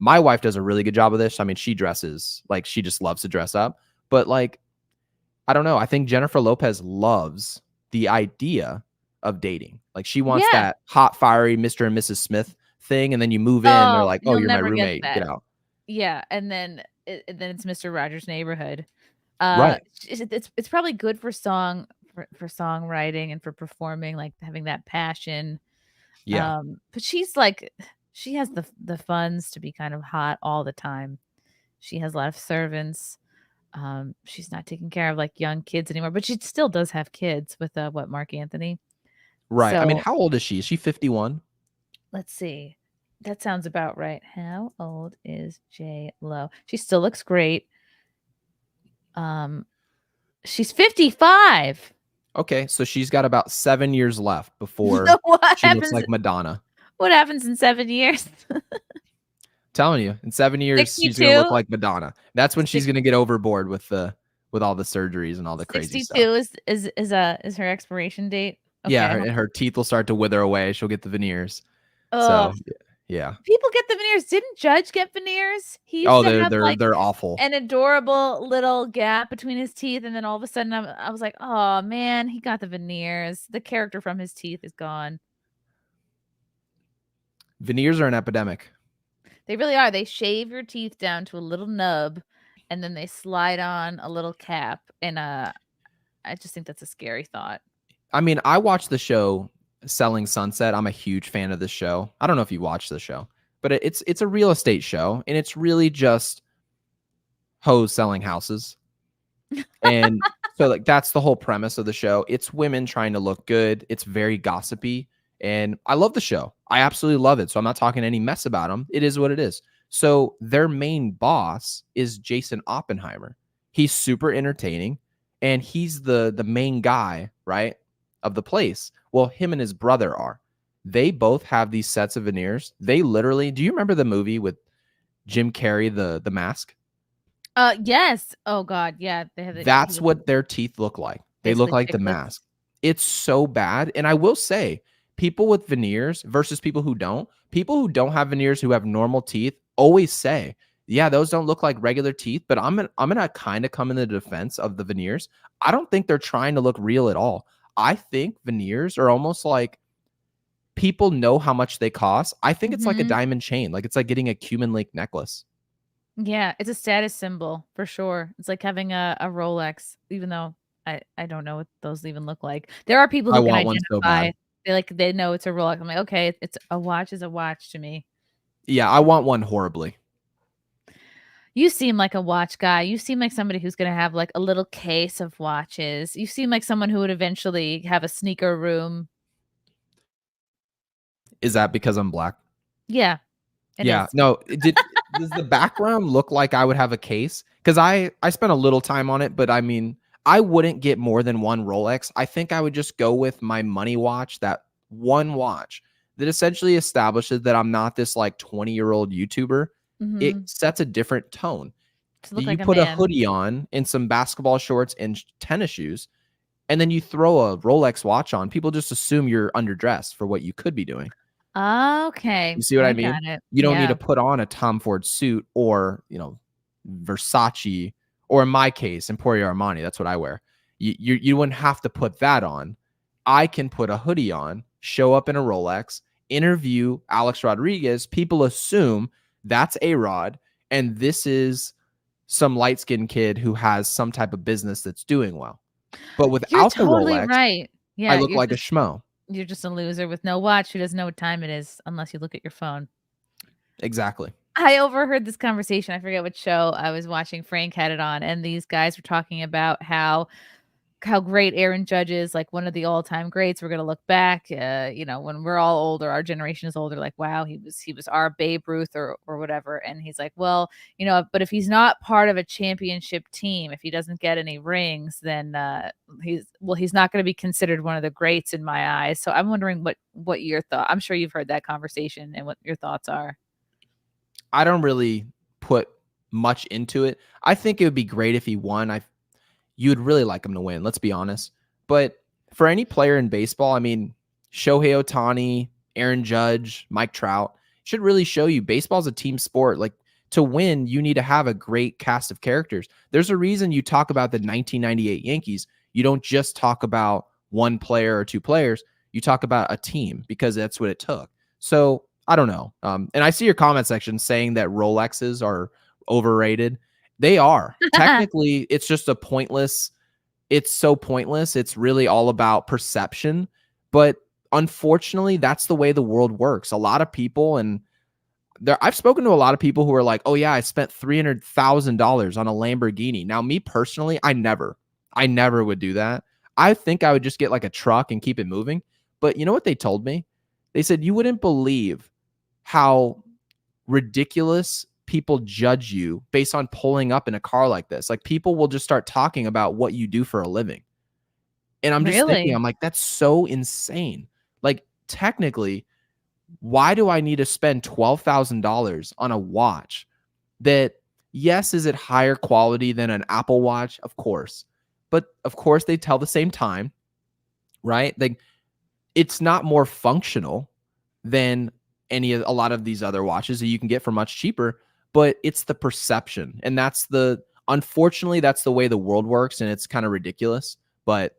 my wife does a really good job of this. I mean, she dresses like she just loves to dress up. But like, I don't know. I think Jennifer Lopez loves the idea of dating. Like, she wants Yeah. that hot, fiery Mr. and Mrs. Smith thing. And then you move in, they're like, oh, you'll you're my never get roommate. Get that. out. Yeah, and then it's Mr. Rogers' Neighborhood. Right. It's probably good for songwriting and for performing, like having that passion. Yeah. But she's like, she has the funds to be kind of hot all the time. She has a lot of servants. She's not taking care of like young kids anymore, but she still does have kids with Mark Anthony. Right. I mean, So how old is she? Is she 51? let's see. That sounds about right. How old is J-Lo? She still looks great. She's 55. Okay. So she's got about 7 years left before So what she looks happens? like Madonna. What happens in 7 years? Telling you, in 7 years, she's going to 62? look like Madonna. That's when she's going to get overboard with all the surgeries and all the crazy 62 stuff. is her expiration date. Yeah. Okay. Her teeth will start to wither away. She'll get the veneers. Ugh. So, yeah. People get the veneers. Didn't Judge get veneers? He used Oh, to have like they're awful. an adorable little gap between his teeth, and then all of a sudden I was like, oh man, he got the veneers. The character from his teeth is gone. Veneers are an epidemic. They really are. They shave your teeth down to a little nub, and then they slide on a little cap. And I just think that's a scary thought. I mean, I watched the show Selling Sunset. I'm a huge fan of this show. I don't know if you watched the show, but it's a real estate show, and it's really just hoes selling houses. And so like that's the whole premise of the show. It's women trying to look good. It's very gossipy, and I love the show. I absolutely love it. So I'm not talking any mess about them. It is what it is. So their main boss is Jason Oppenheimer. He's super entertaining, and he's the main guy, right, of the place. Well, him and his brother are. They both have these sets of veneers. They literally, do you remember the movie with Jim Carrey, the Mask? Yes. Oh God, yeah. That's what their teeth look like. They look basically like the chiclets. Mask. It's so bad. And I will say, people with veneers versus people who don't have veneers who have normal teeth always say, yeah, those don't look like regular teeth. But I'm gonna kind of come in the defense of the veneers. I don't think they're trying to look real at all. I think veneers are almost like people know how much they cost. I think it's like a Mhm. diamond chain. Like it's like getting a cumin link necklace. Yeah, it's a status symbol for sure. It's like having a Rolex, even though I don't know what those even look like. There are people I who can want one so identify. bad. They know it's a Rolex. I'm like, okay, it's a watch is a watch to me. Yeah, I want one horribly. You seem like a watch guy. You seem like somebody who's gonna have like a little case of watches. You seem like someone who would eventually have a sneaker room. Is that because I'm black? Yeah, it Yeah. is. No, does the background look like I would have a case? Because I spent a little time on it, but I mean, I wouldn't get more than one Rolex. I think I would just go with my money watch, that one watch that essentially establishes that I'm not this like 20-year-old YouTuber. It Mhm. sets a different tone. To look You like a put a man. hoodie on and some basketball shorts and tennis shoes, and then you throw a Rolex watch on. People just assume you're underdressed for what you could be doing. Okay, You see what I I mean? got it. You don't need Yeah. to put on a Tom Ford suit or, Versace, or in my case, Emporio Armani. That's what I wear. You wouldn't have to put that on. I can put a hoodie on, show up in a Rolex, interview Alex Rodriguez. People assume that's A-Rod, and this is some light-skinned kid who has some type of business that's doing well. But You're without the totally Rolex, right. I Yeah, look like a schmo. you're just a loser with no watch who doesn't know what time it is unless you look at your phone. Exactly. I overheard this conversation. I forget what show I was watching. Frank had it on, and these guys were talking about how great Aaron Judge is, like one of the all-time greats. We're gonna look back, when we're all older, our generation is older, like, wow, he was our Babe Ruth or whatever. And he's like, well, but if he's not part of a championship team, if he doesn't get any rings, then he's not gonna be considered one of the greats in my eyes. So I'm wondering what your thought. I'm sure you've heard that conversation and what your thoughts are. I don't really put much into it. I think it would be great if he won. You'd really like him to win, let's be honest. But for any player in baseball, I mean, Shohei Ohtani, Aaron Judge, Mike Trout should really show you baseball's a team sport. Like, to win, you need to have a great cast of characters. There's a reason you talk about the 1998 Yankees. You don't just talk about one player or two players. You talk about a team because that's what it took. So I don't know. And I see your comment section saying that Rolexes are overrated. They are. Technically, it's just it's so pointless. It's really all about perception. But unfortunately, that's the way the world works. A lot of people, and I've spoken to a lot of people who are like, oh yeah, I spent $300,000 on a Lamborghini. Now, me personally, I never would do that. I think I would just get like a truck and keep it moving. But you know what they told me? They said, you wouldn't believe how ridiculous people judge you based on pulling up in a car like this. Like, people will just start talking about what you do for a living. And I'm just thinking, Really? I'm like, that's so insane. Like, technically, why do I need to spend $12,000 on a watch that, yes, is it higher quality than an Apple Watch? Of course. But of course they tell the same time, right? Like, it's not more functional than a lot of these other watches that you can get for much cheaper, but it's the perception. And unfortunately, that's the way the world works, and it's kind of ridiculous, but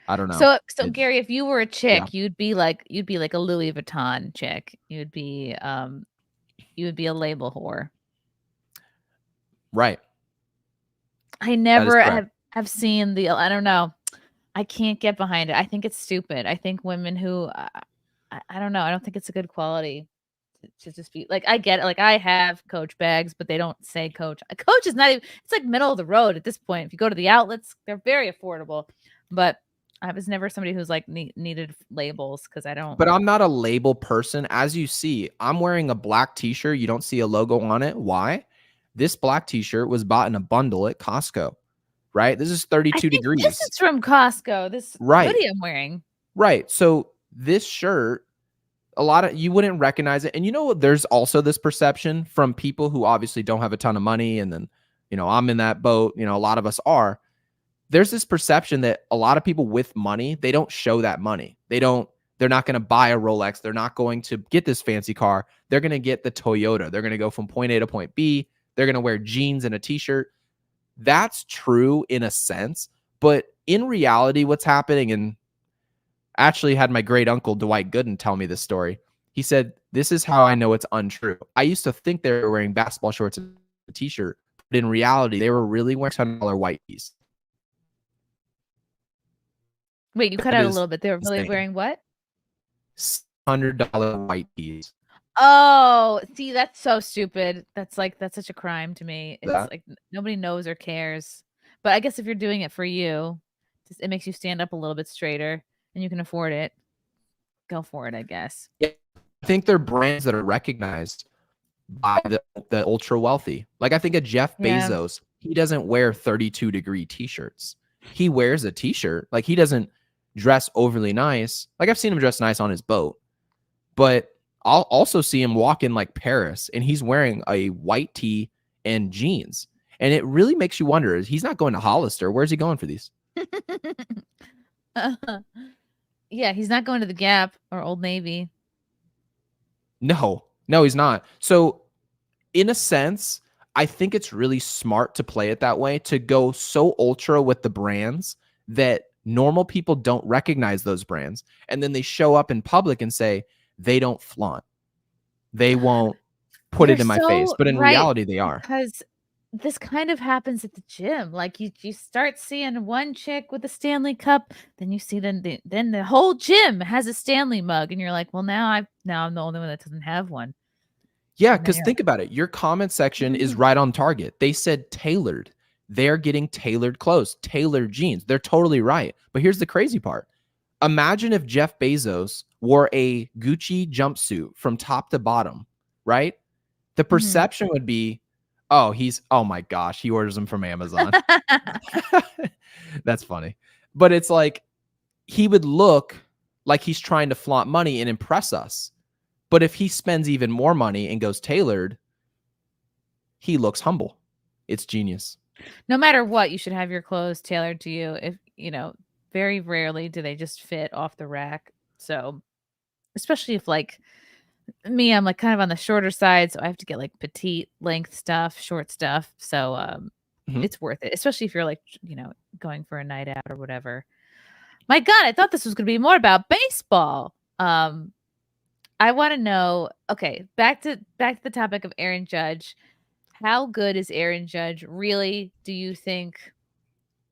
I don't know. So Gary, if you were a Yeah, chick, you'd be like a Louis Vuitton chick. You would be a label whore. right. I That is never correct. have seen I don't know. I can't get behind it. I think it's stupid. I think women who I don't know. I don't think it's a good quality to just be like, I get it. Like, I have Coach bags, but they don't say Coach. Coach is not even, it's like middle of the road at this point. If you go to the outlets, they're very affordable. But I was never somebody who's like needed labels because I don't. But I'm not a label person. As you see, I'm wearing a black t-shirt. You don't see a logo on it. Why? This black t-shirt was bought in a bundle at Costco, right? This is I 32 think this degrees. is from Costco. This Right. hoodie I'm wearing. Right. So this shirt, you wouldn't recognize it. And there's also this perception from people who obviously don't have a ton of money. And then, I'm in that boat, a lot of us are. There's this perception that a lot of people with money, they don't show that money. They're not going to buy a Rolex. They're not going to get this fancy car. They're going to get the Toyota. They're going to go from point A to point B. They're going to wear jeans and a t-shirt. That's true in a sense, but in reality, what's happening, and I actually had my great uncle Dwight Gooden tell me this story. He said, "This is how I know it's untrue. I used to think they were wearing basketball shorts and a t-shirt, but in reality, they were really wearing $10 white tees." Wait, you cut That out a is little bit. They were really insane. wearing what? $100 white tees. Oh, see, that's so stupid. That's such a crime to me. It's That like nobody knows or cares. But I guess if you're doing it for you, it makes you stand up a little bit straighter and you can afford it. Go for it, I guess. Yeah, I think they're brands that are recognized by the ultra wealthy. Like I think of Jeff Yeah. Bezos, he doesn't wear 32-degree t-shirts. He wears a t-shirt. Like he doesn't dress overly nice. Like I've seen him dress nice on his boat, but I'll also see him walk in like Paris and he's wearing a white tee and jeans. And it really makes you wonder, he's not going to Hollister. Where's he going for these? Yeah, he's not going to the Gap or Old Navy. No, he's not. So in a sense, I think it's really smart to play it that way, to go so ultra with the brands that normal people don't recognize those brands. And then they show up in public and say they don't flaunt. They won't put it in my face. But in reality, they are. Because this kind of happens at the gym. Like you start seeing one chick with a Stanley Cup, then you see then the whole gym has a Stanley mug, and you're like, well, now I'm the only one that doesn't have one. Yeah, because think about it. Your comment section is right on target. They said tailored. They're getting tailored clothes, tailored jeans. They're totally right. But here's the crazy part. Imagine if Jeff Bezos wore a Gucci jumpsuit from top to bottom, right? The perception would be, oh my gosh, he orders them from Amazon. That's funny. But it's like, he would look like he's trying to flaunt money and impress us. But if he spends even more money and goes tailored, he looks humble. It's genius. No matter what, you should have your clothes tailored to you. If very rarely do they just fit off the rack. So, especially if like me, I'm like kind of on the shorter side, so I have to get like petite length stuff, short stuff. So, it's worth it, especially if you're like, going for a night out or whatever. My God, I thought this was going to be more about baseball. I want to know, okay, back to the topic of Aaron Judge. How good is Aaron Judge really, do you think?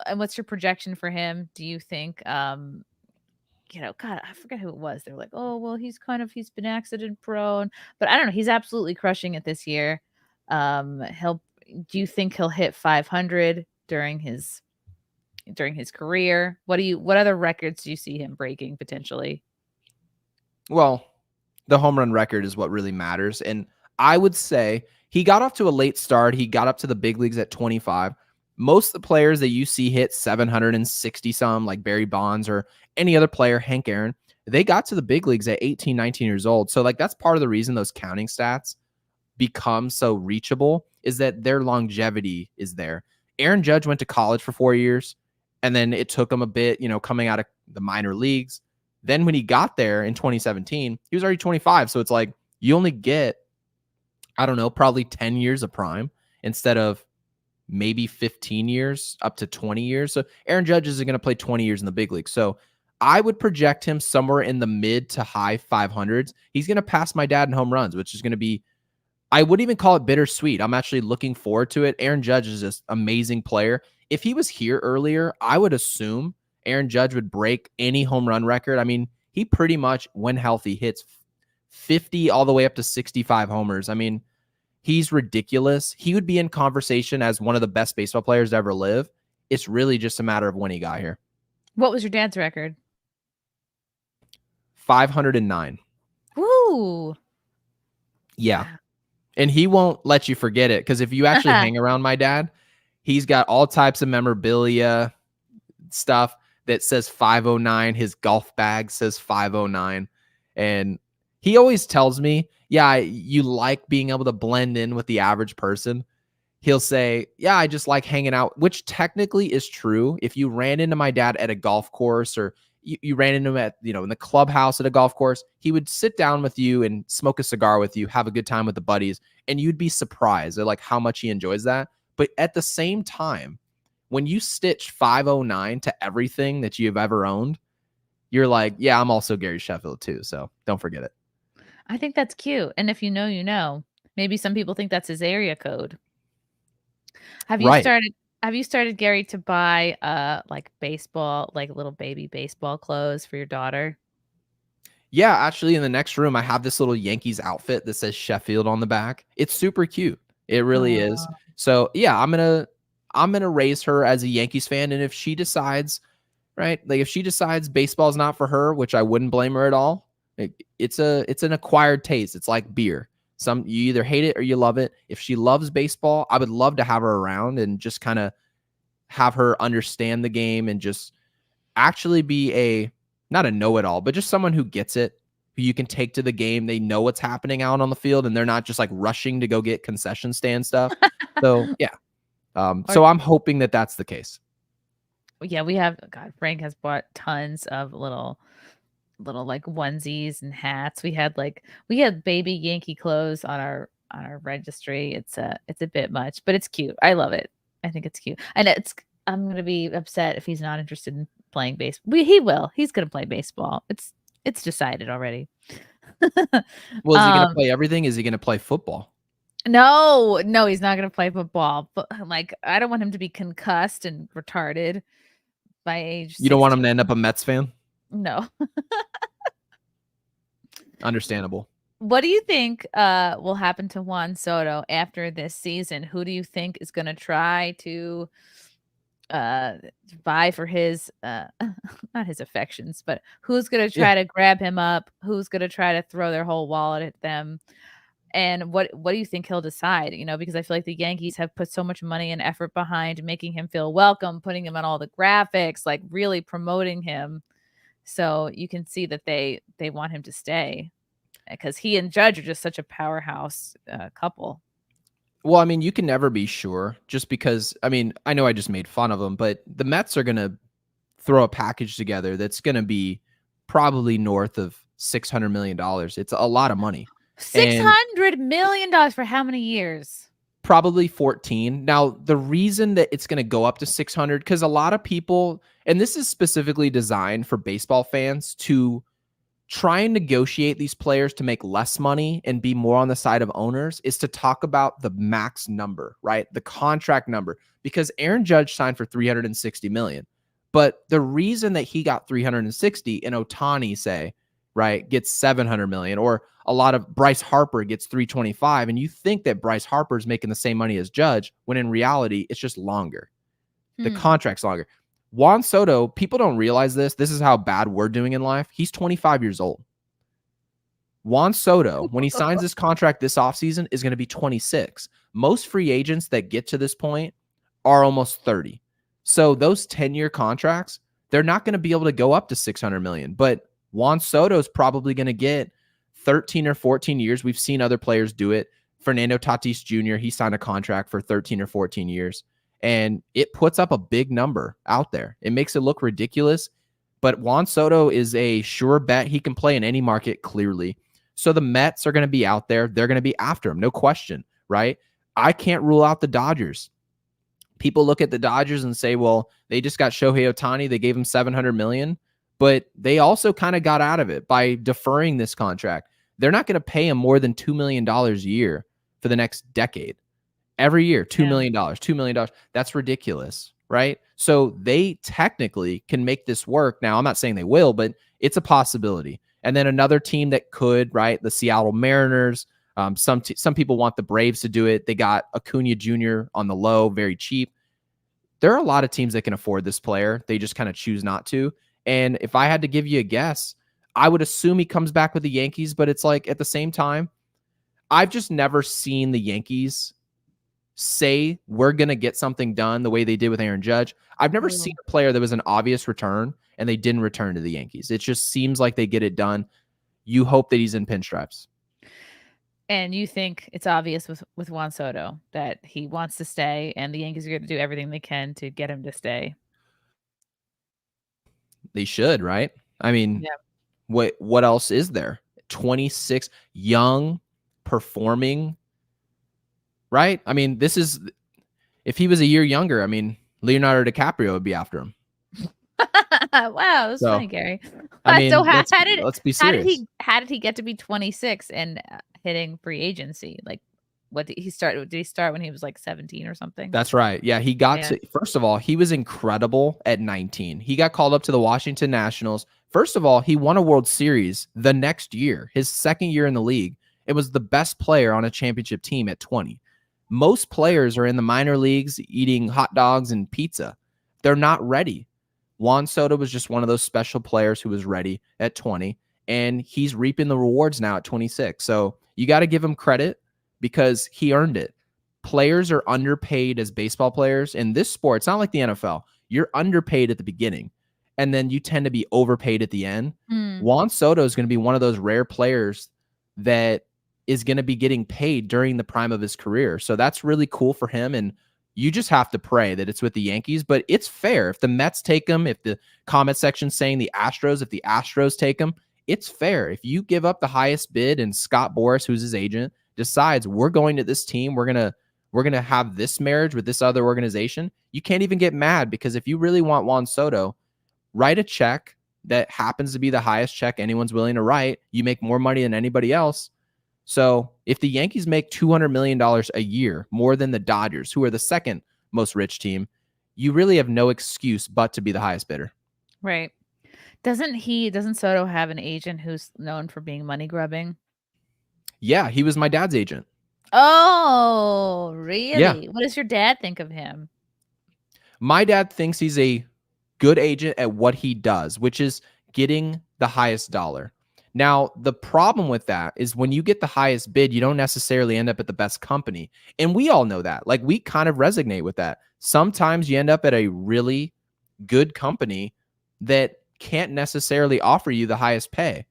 And what's your projection for him? Do you think God, I forget who it was. They're like, "Oh, well, he's been accident prone." But I don't know, he's absolutely crushing it this year. Do you think he'll hit 500 during his career? What other records do you see him breaking potentially? Well, the home run record is what really matters. And I would say he got off to a late start. He got up to the big leagues at 25. Most of the players that you see hit 760 some, like Barry Bonds or any other player, Hank Aaron, they got to the big leagues at 18, 19 years old. So like that's part of the reason those counting stats become so reachable, is that their longevity is there. Aaron Judge went to college for 4 years, and then it took him a bit, coming out of the minor leagues. Then when he got there in 2017, he was already 25. So it's like you only get, I don't know, probably 10 years of prime instead of maybe 15 years up to 20 years. So Aaron Judge is going to play 20 years in the big league. So I would project him somewhere in the mid to high 500s. He's going to pass my dad in home runs, which is going to be, I wouldn't even call it bittersweet. I'm actually looking forward to it. Aaron Judge is just an amazing player. If he was here earlier, I would assume Aaron Judge would break any home run record. I mean, he pretty much, when healthy, hits 50 all the way up to 65 homers. I mean, he's ridiculous. He would be in conversation as one of the best baseball players to ever live. It's really just a matter of when he got here. What was your dad's record? 509. Woo! Yeah. And he won't let you forget it, because if you actually hang around my dad, he's got all types of memorabilia stuff that says 509. His golf bag says 509. And he always tells me, yeah, you like being able to blend in with the average person. He'll say, yeah, I just like hanging out, which technically is true. If you ran into my dad at a golf course, or you ran into him at, in the clubhouse at a golf course, he would sit down with you and smoke a cigar with you, have a good time with the buddies. And you'd be surprised at like how much he enjoys that. But at the same time, when you stitch 509 to everything that you've ever owned, you're like, yeah, I'm also Gary Sheffield too. So don't forget it. I think that's cute. And if you know, you know. Maybe some people think that's his area code. Have you Right. started have you started, Gary, to buy like baseball, like little baby baseball clothes for your daughter? Yeah, actually, in the next room, I have this little Yankees outfit that says Sheffield on the back. It's super cute. It really is. Oh. So yeah, I'm gonna raise her as a Yankees fan, and if she decides, right, like if she decides baseball's not for her, which I wouldn't blame her at all, it's an acquired taste. It's like beer. You either hate it or you love it. If she loves baseball, I would love to have her around and just kind of have her understand the game and just actually be not a know-it-all, but just someone who gets it, who you can take to the game. They know what's happening out on the field, and they're not just like rushing to go get concession stand stuff. So yeah, so I'm hoping that that's the case. Yeah, Frank has bought tons of little like onesies and hats. We had baby Yankee clothes on our registry. It's a bit much, but it's cute. I love it. I think it's cute. And I'm gonna be upset if he's not interested in playing baseball. He will. He's gonna play baseball. It's decided already. Well, is he going to play everything? Is he going to play football? No, he's not gonna play football. But like, I don't want him to be concussed and retarded by age. You don't want him 16. to end up a Mets fan? No. Understandable. What do you think will happen to Juan Soto after this season? Who do you think is going to try to vie for his not his affections, but who's going to try to grab him up? Who's going to try to throw their whole wallet at them? And what do you think he'll decide? You know, because I feel like the Yankees have put so much money and effort behind making him feel welcome, putting him on all the graphics, like really promoting him. So you can see that they want him to stay because he and Judge are just such a powerhouse couple. Well, I mean, you can never be sure just because, I mean, I know I just made fun of them, but the Mets are going to throw a package together that's going to be probably north of $600 million. It's a lot of money. $600 million for how many years? Probably 14. Now, the reason that it's going to go up to 600, because a lot of people, and this is specifically designed for baseball fans to try and negotiate these players to make less money and be more on the side of owners, is to talk about the max number, right? The contract number, because Aaron Judge signed for $360 million. But the reason that he got 360 and Ohtani, say, right, gets 700 million, or a lot of Bryce Harper gets 325, and you think that Bryce Harper is making the same money as Judge, when in reality, it's just longer. The contract's longer. Juan Soto, people don't realize this. This is how bad we're doing in life. He's 25 years old. Juan Soto, when he signs this contract this offseason, is going to be 26. Most free agents that get to this point are almost 30. So those 10-year contracts, they're not going to be able to go up to 600 million. But Juan Soto is probably going to get 13 or 14 years. We've seen other players do it. Fernando Tatis Jr., he signed a contract for 13 or 14 years. And it puts up a big number out there. It makes it look ridiculous. But Juan Soto is a sure bet. He can play in any market, clearly. So the Mets are going to be out there. They're going to be after him, no question, right? I can't rule out the Dodgers. People look at the Dodgers and say, well, they just got Shohei Ohtani. They gave him $700 million. But they also kind of got out of it by deferring this contract. They're not going to pay him more than $2 million a year for the next decade. Every year, $2 million, $2 million. That's ridiculous, right? So they technically can make this work. Now, I'm not saying they will, but it's a possibility. And then another team that could, right? The Seattle Mariners. Some people want the Braves to do it. They got Acuna Jr. on the low, very cheap. There are a lot of teams that can afford this player. They just kind of choose not to. And if I had to give you a guess, I would assume he comes back with the Yankees, but it's like at the same time, I've just never seen the Yankees say we're going to get something done the way they did with Aaron Judge. I've never seen a player that was an obvious return and they didn't return to the Yankees. It just seems like they get it done. You hope that he's in pinstripes. And you think it's obvious with Juan Soto that he wants to stay and the Yankees are going to do everything they can to get him to stay. They should, right? I mean, what else is there? 26, young, performing, right? I mean, this is, if he was a year younger, I mean, Leonardo DiCaprio would be after him. Wow, that's funny, So, Gary. I So mean, let's be serious. how did he get to be 26 and hitting free agency? Like, what did he start? Did he start when he was like 17 or something? That's right. Yeah, he got Yeah. to, first of all, he was incredible at 19. He got called up to the Washington Nationals. First of all, he won a World Series the next year, his second year in the league. It was the best player on a championship team at 20. Most players are in the minor leagues eating hot dogs and pizza. They're not ready. Juan Soto was just one of those special players who was ready at 20, and he's reaping the rewards now at 26. So you got to give him credit because he earned it. Players are underpaid as baseball players in this sport. It's not like the NFL. You're underpaid at the beginning, and then you tend to be overpaid at the end. Mm, Juan Soto is going to be one of those rare players that is going to be getting paid during the prime of his career. So that's really cool for him. And you just have to pray that it's with the Yankees, but it's fair. If the Mets take him, if the comment section saying the Astros, if the Astros take him, it's fair. If you give up the highest bid and Scott Boras, who's his agent, decides we're going to this team, we're going to have this marriage with this other organization, you can't even get mad, because if you really want Juan Soto, write a check that happens to be the highest check anyone's willing to write. You make more money than anybody else. So if the Yankees make $200 million a year, more than the Dodgers, who are the second most rich team, you really have no excuse but to be the highest bidder. right. Doesn't Soto have an agent who's known for being money grubbing? Yeah, he was my dad's agent. Oh, Yeah. really? What does your dad think of him? My dad thinks he's a good agent at what he does, which is getting the highest dollar. Now, the problem with that is when you get the highest bid, you don't necessarily end up at the best company. And we all know that. Like, we kind of resonate with that. Sometimes you end up at a really good company that can't necessarily offer you the highest pay.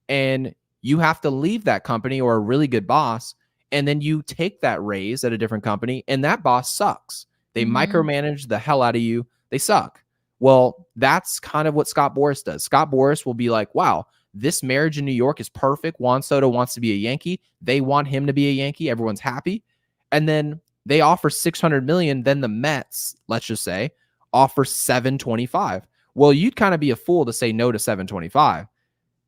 And you have to leave that company or a really good boss. And then you take that raise at a different company, and that boss sucks. They micromanage the hell out of you. They suck. Well, that's kind of what Scott Boras does. Scott Boras will be like, wow, this marriage in New York is perfect. Juan Soto wants to be a Yankee. They want him to be a Yankee. Everyone's happy. And then they offer $600 million. Then the Mets, let's just say, offer $725. Well, you'd kind of be a fool to say no to $725.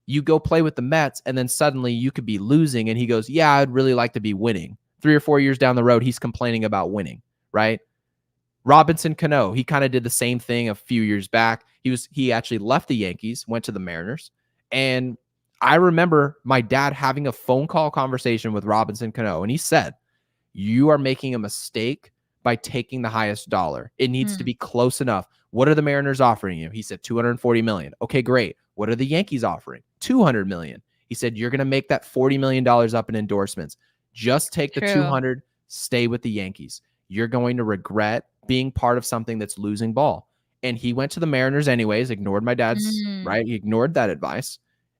You go play with the Mets, and then suddenly you could be losing. And he goes, yeah, I'd really like to be winning. 3 or 4 years down the road, he's complaining about winning, right? Robinson Cano, he kind of did the same thing a few years back. He actually left the Yankees, went to the Mariners. And I remember my dad having a phone call conversation with Robinson Cano, and he said, you are making a mistake by taking the highest dollar. It needs to be close enough. What are the Mariners offering you? He said $240 million. Okay, great. What are the Yankees offering? $200 million. He said, you're going to make that $40 million up in endorsements. Just take the 200, stay with the Yankees. You're going to regret being part of something that's losing ball. And he went to the Mariners anyways, ignored my dad's, right? He ignored that advice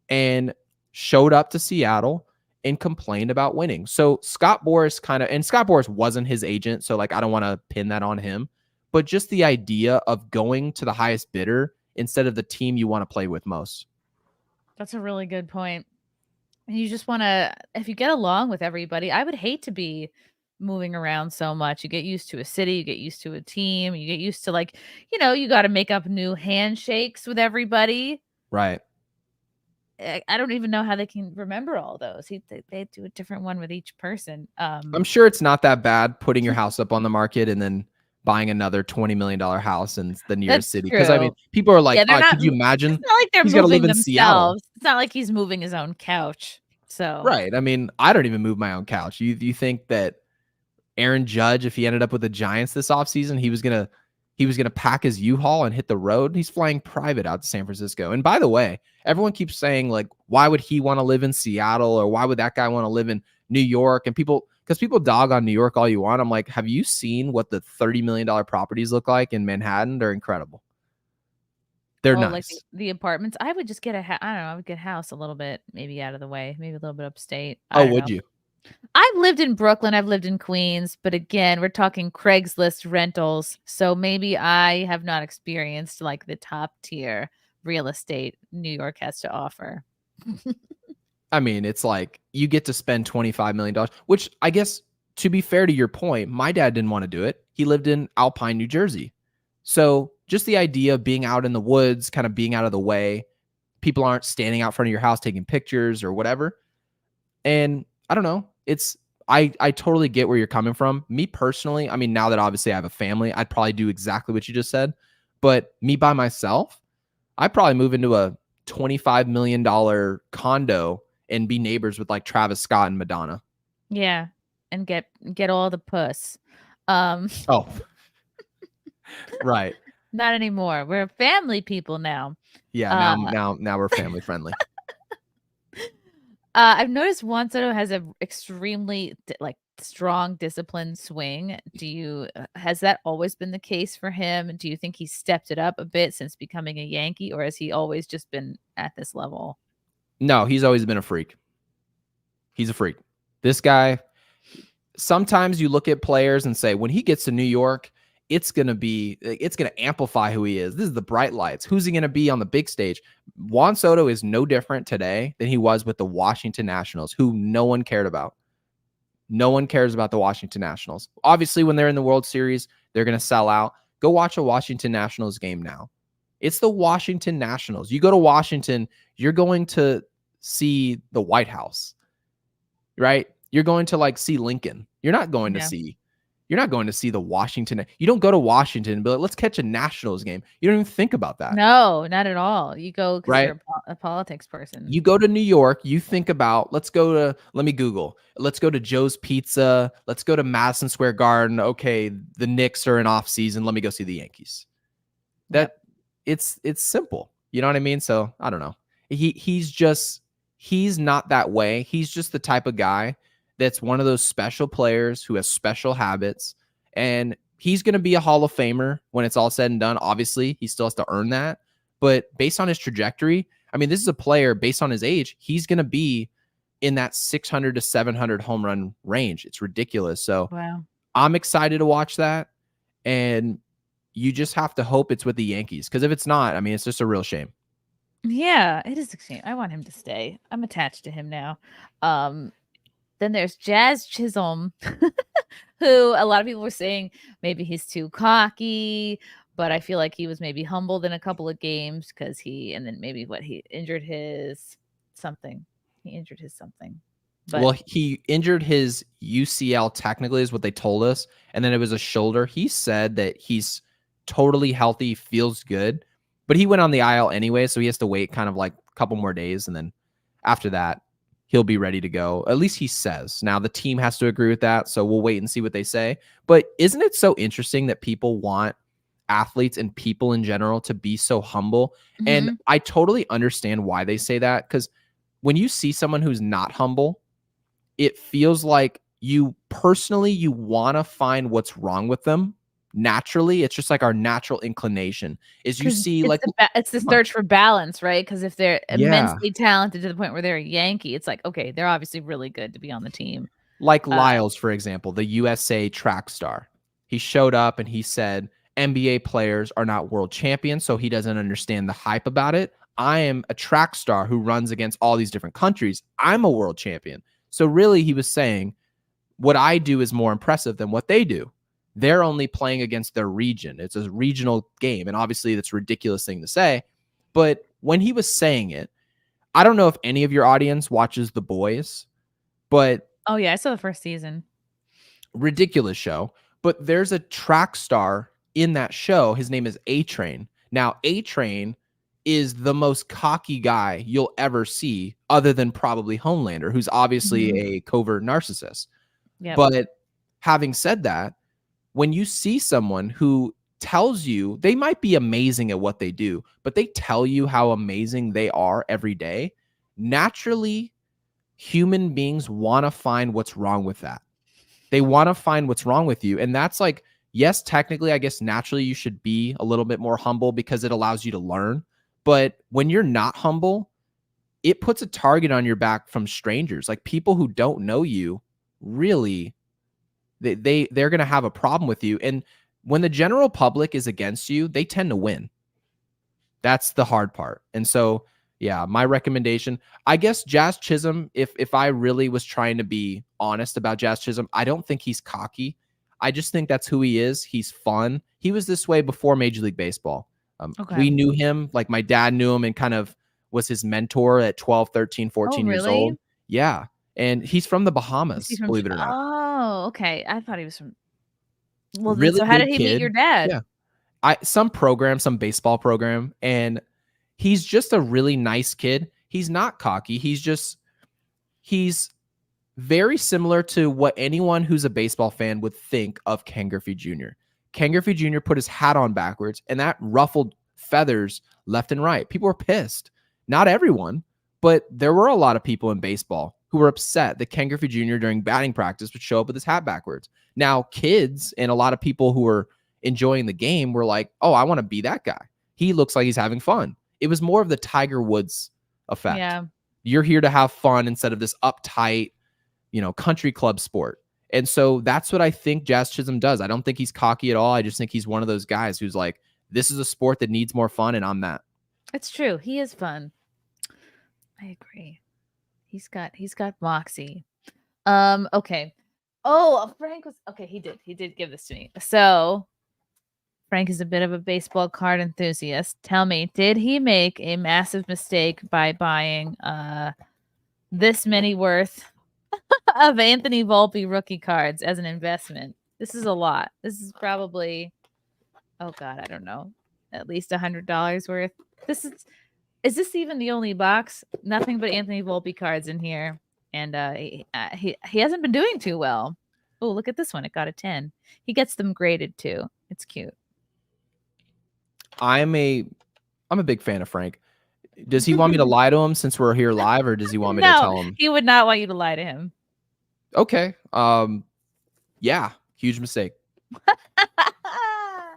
and showed up to Seattle and complained about winning. So Scott Boras and Scott Boras wasn't his agent, so like I don't want to pin that on him, but just the idea of going to the highest bidder instead of the team you want to play with most. That's a really good point. And you just want to, if you get along with everybody, I would hate to be moving around so much. You get used to a city, you get used to a team, you get used to like, you got to make up new handshakes with everybody. Right. I don't even know how they can remember all those. They do a different one with each person. I'm sure it's not that bad putting your house up on the market and then buying another $20 million house in the nearest city. Because I mean, people are like, could you imagine? It's not like they're he's got to moving live in Seattle. themselves. It's not like he's moving his own couch. So right. I mean, I don't even move my own couch. You think that Aaron Judge, if he ended up with the Giants this offseason, he was gonna pack his U-Haul and hit the road? He's flying private out to San Francisco. And by the way, everyone keeps saying like, why would he want to live in Seattle, or why would that guy want to live in New York? And people dog on New York all you want. I'm like, have you seen what the $30 million properties look like in Manhattan? They're incredible. They're nice. Like the apartments. I would just get I don't know. I would get a house a little bit, maybe out of the way, maybe a little bit upstate. Would you? I've lived in Brooklyn. I've lived in Queens, but again, we're talking Craigslist rentals. So maybe I have not experienced like the top tier real estate New York has to offer. I mean, it's like you get to spend $25 million, which I guess, to be fair to your point, my dad didn't want to do it. He lived in Alpine, New Jersey. So just the idea of being out in the woods, kind of being out of the way. People aren't standing out front of your house taking pictures or whatever. And I don't know. I totally get where you're coming from. Me personally, I mean, now that obviously I have a family, I'd probably do exactly what you just said. But me by myself, I'd probably move into a $25 million condo and be neighbors with like Travis Scott and Madonna. Yeah, and get all the puss. Um, Oh, right. Not anymore. We're family people now. Yeah. Now we're family friendly. I've noticed Juan Soto has a extremely strong disciplined swing. Has that always been the case for him? Do you think he stepped it up a bit since becoming a Yankee, or has he always just been at this level? No, he's always been a freak. He's a freak. This guy, sometimes you look at players and say, when he gets to New York, it's going to amplify who he is. This is the bright lights. Who's he going to be on the big stage? Juan Soto is no different today than he was with the Washington Nationals, who no one cared about. No one cares about the Washington Nationals. Obviously, when they're in the World Series, they're going to sell out. Go watch a Washington Nationals game now. It's the Washington Nationals. You go to Washington, you're going to see the White House, right? You're going to like see Lincoln. You're not going to see the Washington. You don't go to Washington and be like, let's catch a Nationals game. You don't even think about that. No, not at all. You go because right? you're a politics person. You go to New York, you think about, let's go to Joe's Pizza. Let's go to Madison Square Garden. Okay, the Knicks are in off season. Let me go see the Yankees. It's simple. You know what I mean? So I don't know. He's not that way. He's just the type of guy that's one of those special players who has special habits, and he's going to be a Hall of Famer when it's all said and done. Obviously, he still has to earn that, but based on his trajectory, I mean, this is a player based on his age, he's going to be in that 600 to 700 home run range. It's ridiculous. So wow. I'm excited to watch that, and you just have to hope it's with the Yankees, because if it's not, I mean, it's just a real shame. Yeah, it is a shame. I want him to stay. I'm attached to him now. Then there's Jazz Chisholm, who a lot of people were saying maybe he's too cocky, but I feel like he was maybe humbled in a couple of games because he injured his something. But well, he injured his UCL, technically, is what they told us, and then it was a shoulder. He said that he's totally healthy, feels good, but he went on the IL anyway, so he has to wait kind of like a couple more days, and then after that, he'll be ready to go. At least he says. Now, the team has to agree with that, so we'll wait and see what they say. But isn't it so interesting that people want athletes and people in general to be so humble? Mhm. And I totally understand why they say that, because when you see someone who's not humble, it feels like you want to find what's wrong with them. Naturally, it's just like our natural inclination is you see it's like it's the search for balance, right? Because if they're immensely talented to the point where they're a Yankee, it's like, okay, they're obviously really good to be on the team. Like Lyles, for example, the USA track star. He showed up and he said NBA players are not world champions, so he doesn't understand the hype about it. I am a track star who runs against all these different countries. I'm a world champion. So really, he was saying what I do is more impressive than what they do. They're only playing against their region. It's a regional game. And obviously that's a ridiculous thing to say. But when he was saying it, I don't know if any of your audience watches The Boys, but Oh yeah, I saw the first season. Ridiculous show. But there's a track star in that show. His name is A-Train. Now, A-Train is the most cocky guy you'll ever see, other than probably Homelander, who's obviously a covert narcissist. Yeah. But having said that, when you see someone who tells you they might be amazing at what they do, but they tell you how amazing they are every day, naturally, human beings want to find what's wrong with that. They want to find what's wrong with you. And that's like, yes, technically, I guess naturally you should be a little bit more humble because it allows you to learn. But when you're not humble, it puts a target on your back from strangers, like people who don't know you. Really, they're going to have a problem with you. And when the general public is against you, they tend to win. That's the hard part. And so, yeah, my recommendation, I guess Jazz Chisholm, if I really was trying to be honest about Jazz Chisholm, I don't think he's cocky. I just think that's who he is. He's fun. He was this way before Major League Baseball. Okay. We knew him, like my dad knew him and kind of was his mentor at 12, 13, 14 years really? old. Yeah. And he's from the Is Bahamas, he from believe it or not. Oh, okay. I thought he was from Well, then, Really so how good did he meet kid. your dad? Yeah. Some baseball program, and he's just a really nice kid. He's not cocky. He's very similar to what anyone who's a baseball fan would think of Ken Griffey Jr. Ken Griffey Jr. put his hat on backwards, and that ruffled feathers left and right. People were pissed. Not everyone, but there were a lot of people in baseball who were upset that Ken Griffey Jr. during batting practice would show up with his hat backwards. Now, kids and a lot of people who were enjoying the game were like, oh, I want to be that guy. He looks like he's having fun. It was more of the Tiger Woods effect. Yeah. You're here to have fun instead of this uptight, country club sport. And so that's what I think Jazz Chisholm does. I don't think he's cocky at all. I just think he's one of those guys who's like, this is a sport that needs more fun, and I'm that. It's true. He is fun. I agree. He's got moxie. Okay. Oh, Frank was okay. He did give this to me. So Frank is a bit of a baseball card enthusiast. Tell me, did he make a massive mistake by buying this many worth of Anthony Volpe rookie cards as an investment? This is a lot. This is probably, oh God, I don't know, at least $100 worth. Is this even the only box? Nothing but Anthony Volpe cards in here. And he hasn't been doing too well. Oh, look at this one. It got a 10. He gets them graded too. It's cute. I'm a big fan of Frank. Does he want me to lie to him since we're here live, or does he want me to tell him? He would not want you to lie to him. Okay. Yeah. Huge mistake.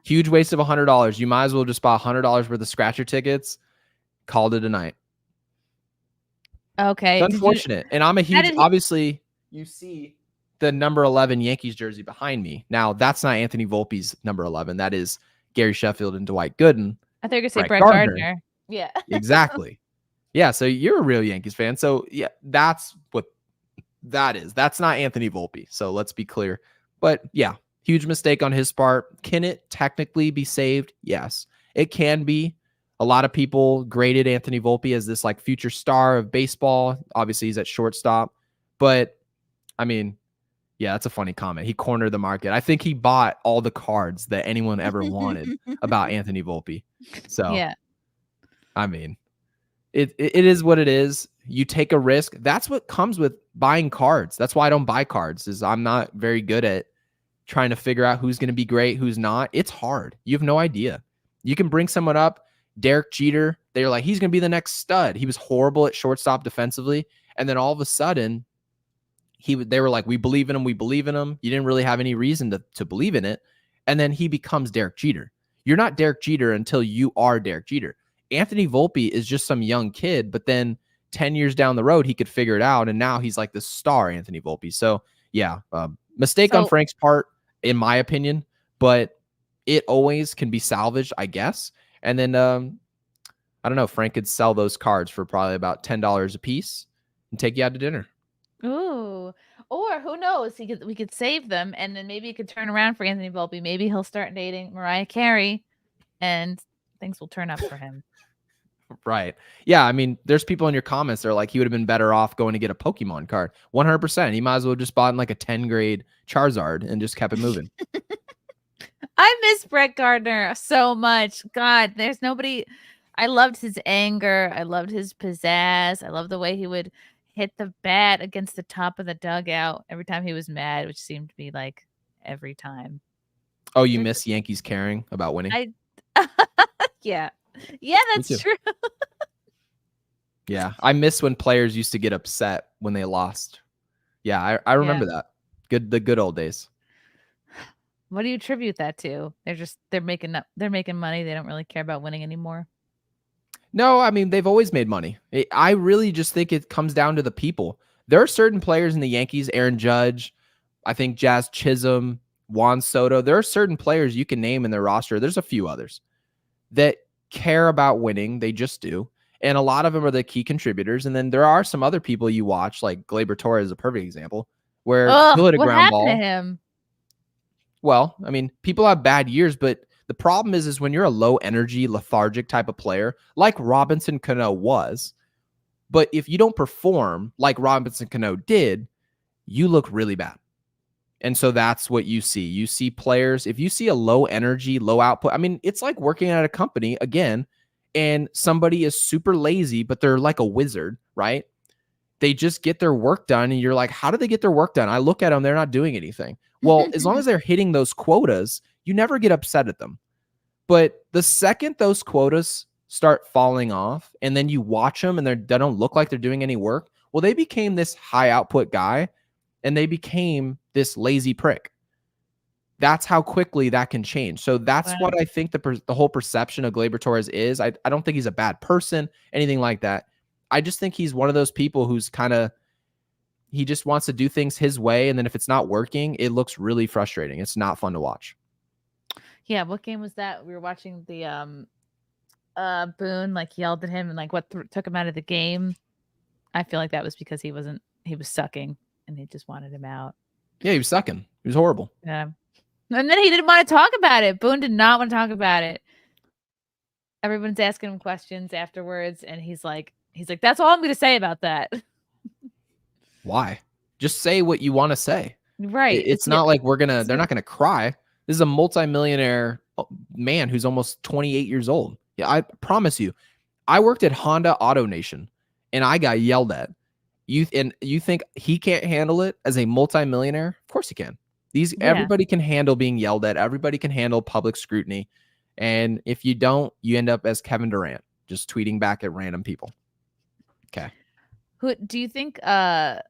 Huge waste of $100. You might as well just buy $100 worth of scratcher tickets. Called it a night. Okay. It's unfortunate. And I'm a huge, obviously, you see the number 11 Yankees jersey behind me. Now, that's not Anthony Volpe's number 11. That is Gary Sheffield and Dwight Gooden. I thought you were going to say Brett Gardner. Yeah. Exactly. Yeah. So you're a real Yankees fan. So yeah, that's what that is. That's not Anthony Volpe. So let's be clear. But yeah, huge mistake on his part. Can it technically be saved? Yes, it can be. A lot of people graded Anthony Volpe as this like future star of baseball. Obviously, he's at shortstop. But I mean, yeah, that's a funny comment. He cornered the market. I think he bought all the cards that anyone ever wanted about Anthony Volpe. So yeah, I mean, it is what it is. You take a risk. That's what comes with buying cards. That's why I don't buy cards, is I'm not very good at trying to figure out who's going to be great, who's not. It's hard. You have no idea. You can bring someone up, Derek Jeter. They're like, he's going to be the next stud. He was horrible at shortstop defensively. And then all of a sudden, they were like, we believe in him. We believe in him. You didn't really have any reason to believe in it. And then he becomes Derek Jeter. You're not Derek Jeter until you are Derek Jeter. Anthony Volpe is just some young kid, but then 10 years down the road, he could figure it out. And now he's like the star, Anthony Volpe. So yeah, mistake on Frank's part, in my opinion, but it always can be salvaged, I guess. And then, I don't know, Frank could sell those cards for probably about $10 a piece and take you out to dinner. Ooh. Or who knows? We could save them, and then maybe it could turn around for Anthony Volpe. Maybe he'll start dating Mariah Carey, and things will turn up for him. Right. Yeah. I mean, there's people in your comments that are like, he would have been better off going to get a Pokemon card. 100%. He might as well just bought like a 10 grade Charizard and just kept it moving. I miss Brett Gardner so much. God, there's nobody. I loved his anger. I loved his pizzazz. I loved the way he would hit the bat against the top of the dugout every time he was mad, which seemed to be like every time. Oh, you miss Yankees caring about winning? Yeah. Yeah, that's true. Yeah. I miss when players used to get upset when they lost. Yeah, I remember that. The good old days. What do you attribute that to? They're making money. They don't really care about winning anymore. No, I mean, they've always made money. I really just think it comes down to the people. There are certain players in the Yankees, Aaron Judge, I think Jazz Chisholm, Juan Soto. There are certain players you can name in their roster. There's a few others that care about winning. They just do. And a lot of them are the key contributors. And then there are some other people you watch, like Gleyber Torres is a perfect example, where he'll hit a ground ball. What happened to him? well. I mean, people have bad years, but the problem is when you're a low energy, lethargic type of player, like Robinson Cano was, but if you don't perform like Robinson Cano did, you look really bad. And so that's what you see. You see players, if you see a low energy, low output, I mean, it's like working at a company again, and somebody is super lazy, but they're like a wizard, right? They just get their work done, and you're like, how do they get their work done? I look at them, they're not doing anything. Well, as long as they're hitting those quotas, you never get upset at them. But the second those quotas start falling off, and then you watch them and they don't look like they're doing any work, well, they became this high output guy, and they became this lazy prick. That's how quickly that can change. So that's what I think the whole perception of Gleyber Torres is. I don't think he's a bad person, anything like that. I just think he's one of those people who's he just wants to do things his way. And then if it's not working, it looks really frustrating. It's not fun to watch. Yeah. What game was that? We were watching the Boone like yelled at him and like what took him out of the game. I feel like that was because he was sucking and they just wanted him out. Yeah, he was sucking. He was horrible. Yeah. And then he didn't want to talk about it. Boone did not want to talk about it. Everyone's asking him questions afterwards, and he's like, that's all I'm going to say about that. Why? Just say what you want to say. Right. It's not like they're not going to cry. This is a multimillionaire man who's almost 28 years old. Yeah, I promise you. I worked at Honda Auto Nation, and I got yelled at. You think he can't handle it as a multimillionaire? Of course he can. Everybody can handle being yelled at. Everybody can handle public scrutiny. And if you don't, you end up as Kevin Durant, just tweeting back at random people. Okay. Who do you think there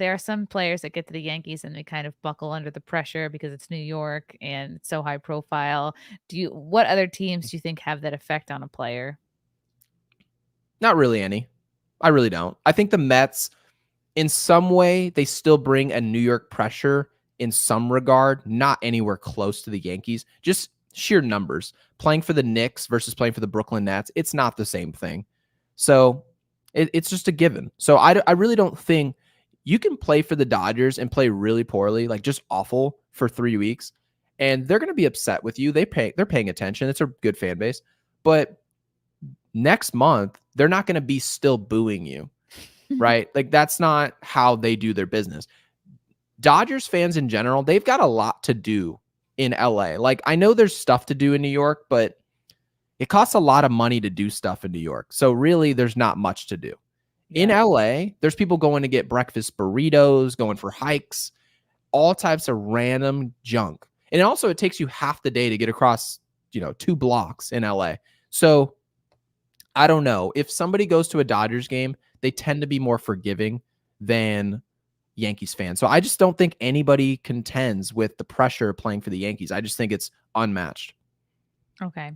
are some players that get to the Yankees and they kind of buckle under the pressure because it's New York and it's so high profile? What other teams do you think have that effect on a player? Not really any. I really don't. I think the Mets, in some way, they still bring a New York pressure in some regard, not anywhere close to the Yankees. Just sheer numbers. Playing for the Knicks versus playing for the Brooklyn Nets, it's not the same thing. So it's just a given. So I really don't think you can play for the Dodgers and play really poorly, like just awful for 3 weeks, and they're going to be upset with you. They're paying attention. It's a good fan base. But next month, they're not going to be still booing you, right? Like that's not how they do their business. Dodgers fans in general, they've got a lot to do in LA. Like I know there's stuff to do in New York, but it costs a lot of money to do stuff in New York. So really there's not much to do. Yeah. In LA, there's people going to get breakfast burritos, going for hikes, all types of random junk. And also it takes you half the day to get across, 2 blocks in LA. So I don't know. If somebody goes to a Dodgers game, they tend to be more forgiving than Yankees fans. So I just don't think anybody contends with the pressure of playing for the Yankees. I just think it's unmatched. Okay.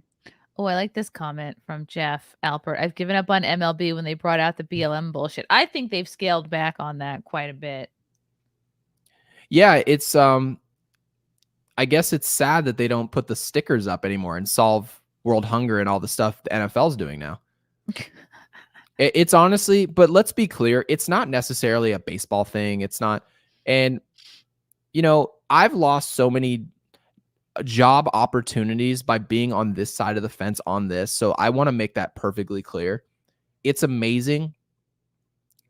Oh, I like this comment from Jeff Alpert. I've given up on MLB when they brought out the BLM bullshit. I think they've scaled back on that quite a bit. Yeah, it's I guess it's sad that they don't put the stickers up anymore and solve world hunger and all the stuff the NFL's doing now. It's honestly, but let's be clear, it's not necessarily a baseball thing. It's not. And, I've lost so many job opportunities by being on this side of the fence on this. So I want to make that perfectly clear. It's amazing.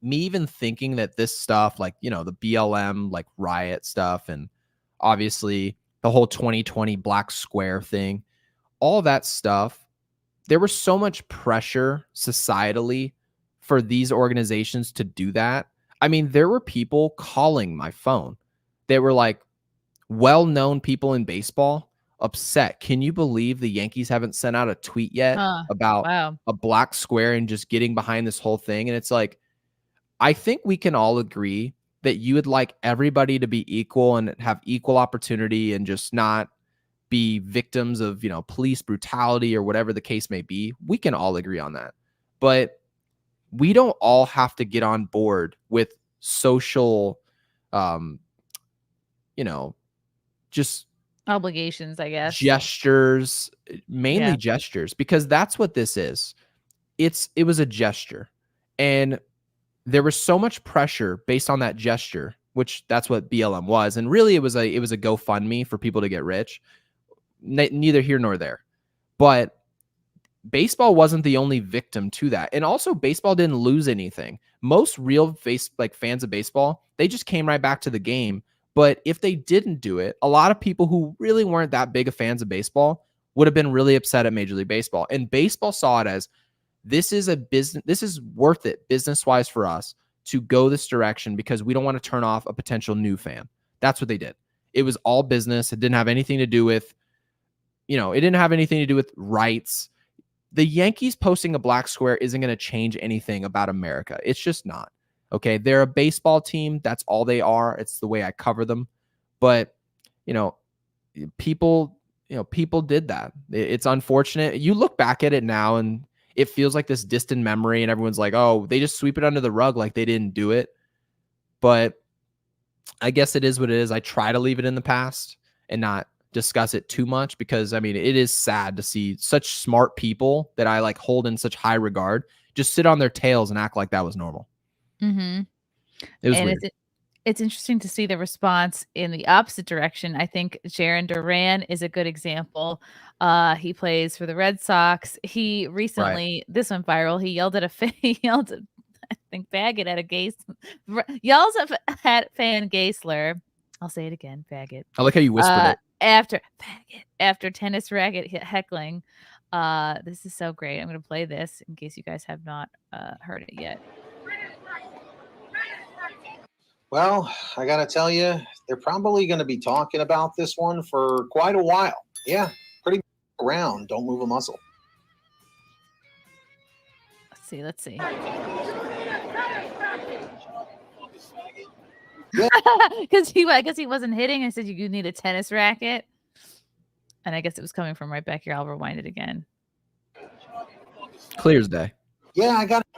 Me even thinking that this stuff, like, the BLM, like riot stuff, and obviously the whole 2020 Black Square thing, all that stuff, there was so much pressure societally for these organizations to do that. I mean, there were people calling my phone. They were like well-known people in baseball upset. Can you believe the Yankees haven't sent out a tweet yet about a black square and just getting behind this whole thing? And it's like, I think we can all agree that you would like everybody to be equal and have equal opportunity and just not be victims of, police brutality or whatever the case may be. We can all agree on that. But we don't all have to get on board with social, just obligations, I guess. Gestures, mainly gestures, because that's what this is. It was a gesture. And there was so much pressure based on that gesture which that's what BLM was. And really it was a GoFundMe for people to get rich. Neither here nor there. But baseball wasn't the only victim to that. And also baseball didn't lose anything. Most real fans of baseball, they just came right back to the game. But if they didn't do it, a lot of people who really weren't that big of fans of baseball would have been really upset at Major League Baseball. And baseball saw it as, this is a business, this is worth it business-wise for us to go this direction because we don't want to turn off a potential new fan. That's what they did. It was all business. It didn't have anything to do with, it didn't have anything to do with rights. The Yankees posting a black square isn't going to change anything about America. It's just not. Okay. They're a baseball team. That's all they are. It's the way I cover them. But, people did that. It's unfortunate. You look back at it now and it feels like this distant memory and everyone's like, oh, they just sweep it under the rug like they didn't do it. But I guess it is what it is. I try to leave it in the past and not discuss it too much because, it is sad to see such smart people that I hold in such high regard just sit on their tails and act like that was normal. Mm-hmm. It was weird. It's interesting to see the response in the opposite direction. I think Jaron Duran is a good example. He plays for the Red Sox. He recently, this went viral. He yelled at I think faggot at a yells at fan Gaisler. I'll say it again, faggot. I like how you whispered it. After tennis racket heckling. This is so great. I'm going to play this in case you guys have not heard it yet. Well, I got to tell you, they're probably going to be talking about this one for quite a while. Yeah, pretty around. Don't move a muscle. Let's see. Because I guess he wasn't hitting. I said you need a tennis racket. And I guess it was coming from right back here. I'll rewind it again. Clear as day. Yeah, I got to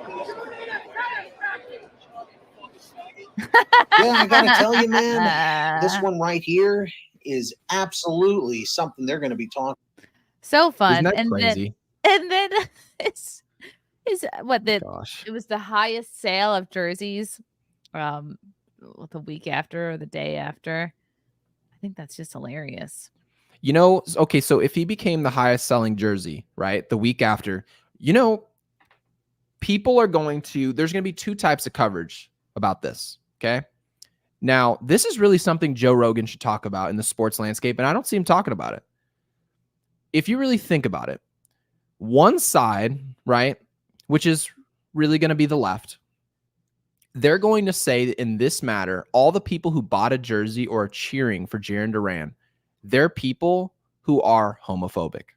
tell you, man, this one right here is absolutely something they're going to be talking. So fun. Isn't that crazy? Then it's what it was the highest sale of jerseys the week after or the day after. I think that's just hilarious. Okay, so if he became the highest selling jersey, right, the week after, people are there's going to be two types of coverage about this. Okay. Now, this is really something Joe Rogan should talk about in the sports landscape, and I don't see him talking about it. If you really think about it, one side, right, which is really going to be the left, they're going to say that in this matter, all the people who bought a jersey or are cheering for Jaron Duran, they're people who are homophobic.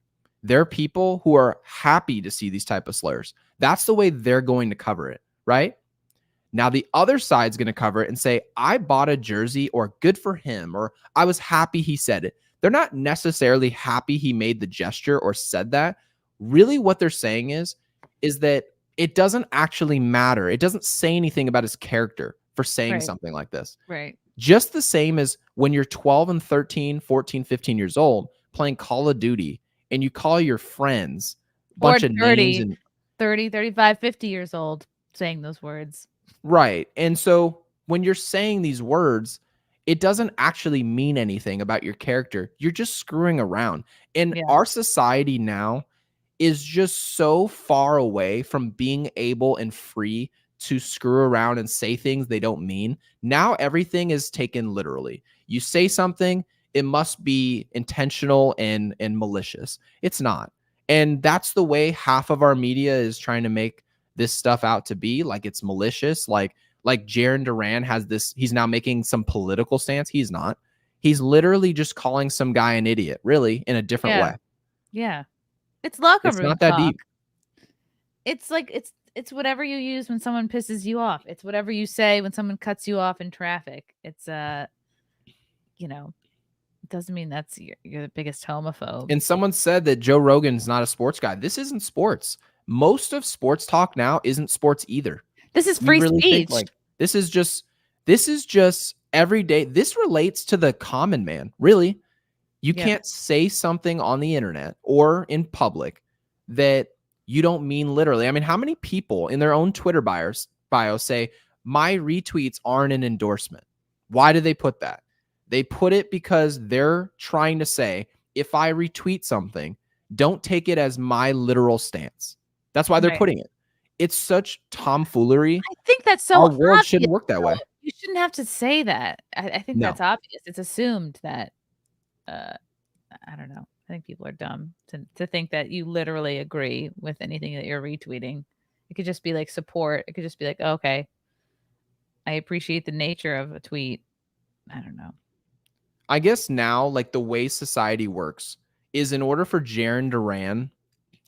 They're people who are happy to see these type of slurs. That's the way they're going to cover it, right? Now, the other side's going to cover it and say, I bought a jersey, or good for him, or I was happy he said it. They're not necessarily happy he made the gesture or said that. Really what they're saying is that it doesn't actually matter. It doesn't say anything about his character for saying something like this. Right. Just the same as when you're 12 and 13, 14, 15 years old playing Call of Duty and you call your friends a bunch of 30, names and 30, 35, 50 years old saying those words. Right. And so when you're saying these words, it doesn't actually mean anything about your character. You're just screwing around. And our society now is just so far away from being able and free to screw around and say things they don't mean. Now everything is taken literally. You say something, it must be intentional and malicious. It's not. And that's the way half of our media is trying to make this stuff out to be, like it's malicious. Like Jaron Duran has this, he's now making some political stance. He's not. He's literally just calling some guy an idiot, really, in a different way. Yeah. It's locker room. It's not that deep. It's like it's whatever you use when someone pisses you off. It's whatever you say when someone cuts you off in traffic. It's it doesn't mean that's you're the biggest homophobe. And someone said that Joe Rogan's not a sports guy. This isn't sports. Most of sports talk now isn't sports either. This is free speech. This is just every day. This relates to the common man, really. You can't say something on the internet or in public that you don't mean literally. I mean, how many people in their own Twitter bio say, my retweets aren't an endorsement? Why did they put that? They put it because they're trying to say, if I retweet something, don't take it as my literal stance. That's why they're Right. putting it. It's such tomfoolery. I think that's so Our world obvious, shouldn't work that though. way. You shouldn't have to say that. I think No. that's obvious. It's assumed that, I don't know. I think people are dumb to think that you literally agree with anything that you're retweeting. It could just be like support. It could just be like, okay, I appreciate the nature of a tweet. I don't know. I guess now, like the way society works is in order for Jaron Duran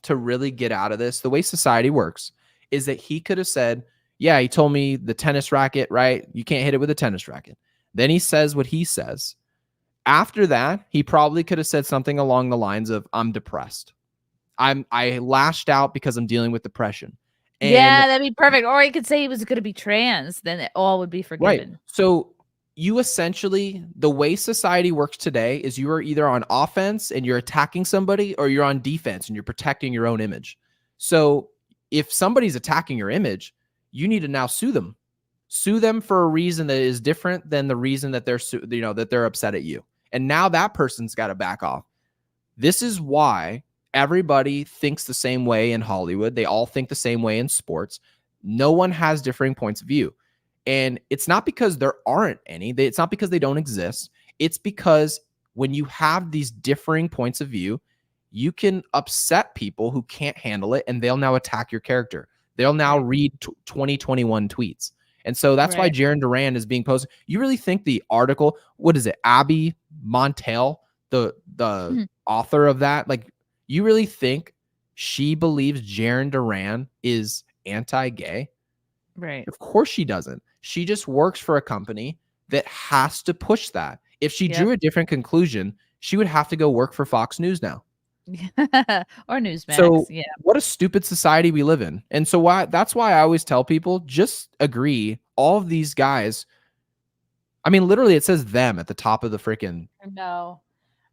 to really get out of this, the way society works is that he could have said, yeah, he told me the tennis racket, right? You can't hit it with a tennis racket. Then he says what he says. After that, he probably could have said something along the lines of, I'm depressed. I lashed out because I'm dealing with depression. And yeah, that'd be perfect. Or he could say he was going to be trans. Then it all would be forgiven. right. So you essentially, the way society works today is you are either on offense and you're attacking somebody, or you're on defense and you're protecting your own image. So if somebody's attacking your image, you need to now sue them. Sue them for a reason that is different than the reason that they're upset at you. And now that person's got to back off. This is why everybody thinks the same way in Hollywood. They all think the same way in sports. No one has differing points of view. And it's not because there aren't any. It's not because they don't exist. It's because when you have these differing points of view, you can upset people who can't handle it, and they'll now attack your character. They'll now read 2021 tweets. And so that's why Jaron Duran is being posted. You really think the article, what is it, Abby Montel, the author of that, like, you really think she believes Jaron Duran is anti-gay? Right. Of course she doesn't. She just works for a company that has to push that. If she drew a different conclusion, she would have to go work for Fox News now. Or Newsmax. So yeah. what a stupid society we live in. And so that's why I always tell people, just agree. All of these guys, I mean, literally it says them at the top of the freaking. No.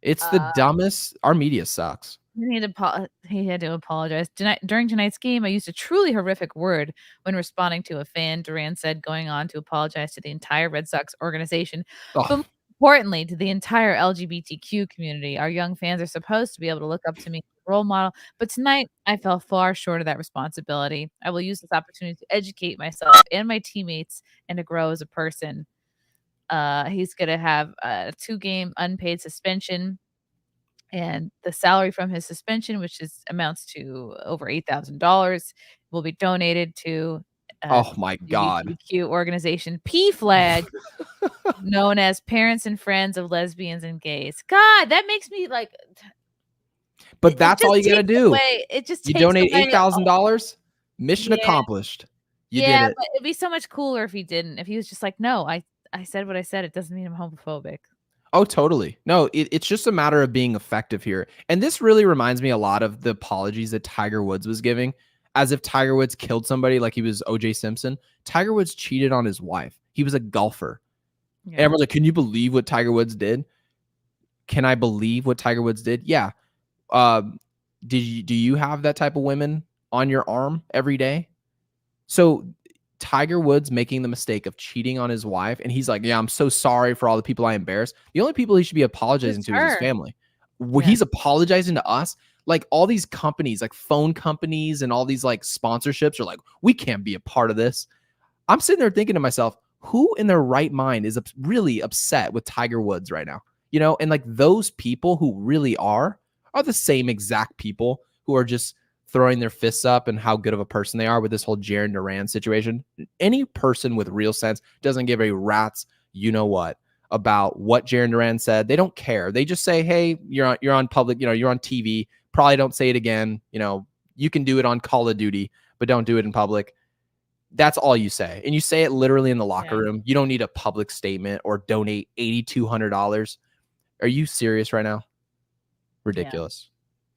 It's the dumbest. Our media sucks. He had to apologize. During tonight's game, I used a truly horrific word when responding to a fan, Duran said, going on to apologize to the entire Red Sox organization. Oh. But importantly, to the entire LGBTQ community. Our young fans are supposed to be able to look up to me as a role model. But tonight, I fell far short of that responsibility. I will use this opportunity to educate myself and my teammates and to grow as a person. He's going to have a 2-game unpaid suspension. And the salary from his suspension, which amounts to over $8,000, will be donated to oh my God, LGBTQ organization PFLAG, known as Parents and Friends of Lesbians and Gays. God, that makes me like. But that's all you got to do. It just you donate $8,000. Mission accomplished. You did it. But it'd be so much cooler if he didn't. If he was just like, no, I said what I said. It doesn't mean I'm homophobic. Oh, totally. No, it's just a matter of being effective here. And this really reminds me a lot of the apologies that Tiger Woods was giving, as if Tiger Woods killed somebody like he was O.J. Simpson. Tiger Woods cheated on his wife. He was a golfer. Yeah. And everyone's like, can you believe what Tiger Woods did? Can I believe what Tiger Woods did? Yeah. Do you have that type of women on your arm every day? So Tiger Woods making the mistake of cheating on his wife, and he's like, yeah, I'm so sorry for all the people I embarrassed. The only people he should be apologizing to is his family. He's apologizing to us. Like, all these companies, like phone companies and all these like sponsorships are like, we can't be a part of this. I'm sitting there thinking to myself, who in their right mind is really upset with Tiger Woods right now? You know, and like those people who really are the same exact people who are just throwing their fists up and how good of a person they are with this whole Jaron Duran situation. Any person with real sense doesn't give a rat's you-know-what about what Jaron Duran said. They don't care. They just say, hey, you're on public, you're on TV. Probably don't say it again. You can do it on Call of Duty, but don't do it in public. That's all you say. And you say it literally in the locker room. You don't need a public statement or donate $8,200. Are you serious right now? Ridiculous. Yeah.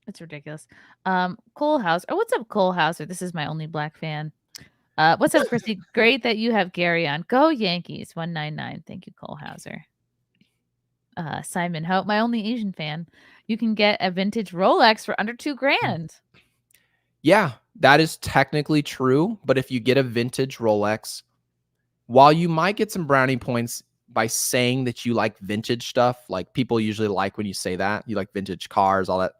It's ridiculous. Cole Hauser. Oh, what's up, Cole Hauser? This is my only black fan. What's up, Chrissy? Great that you have Gary on. Go Yankees 199. Thank you, Cole Hauser. Simon Hope, my only Asian fan. You can get a vintage Rolex for under $2,000. Yeah, that is technically true. But if you get a vintage Rolex, while you might get some brownie points, by saying that you like vintage stuff, like people usually like when you say that, you like vintage cars, all that,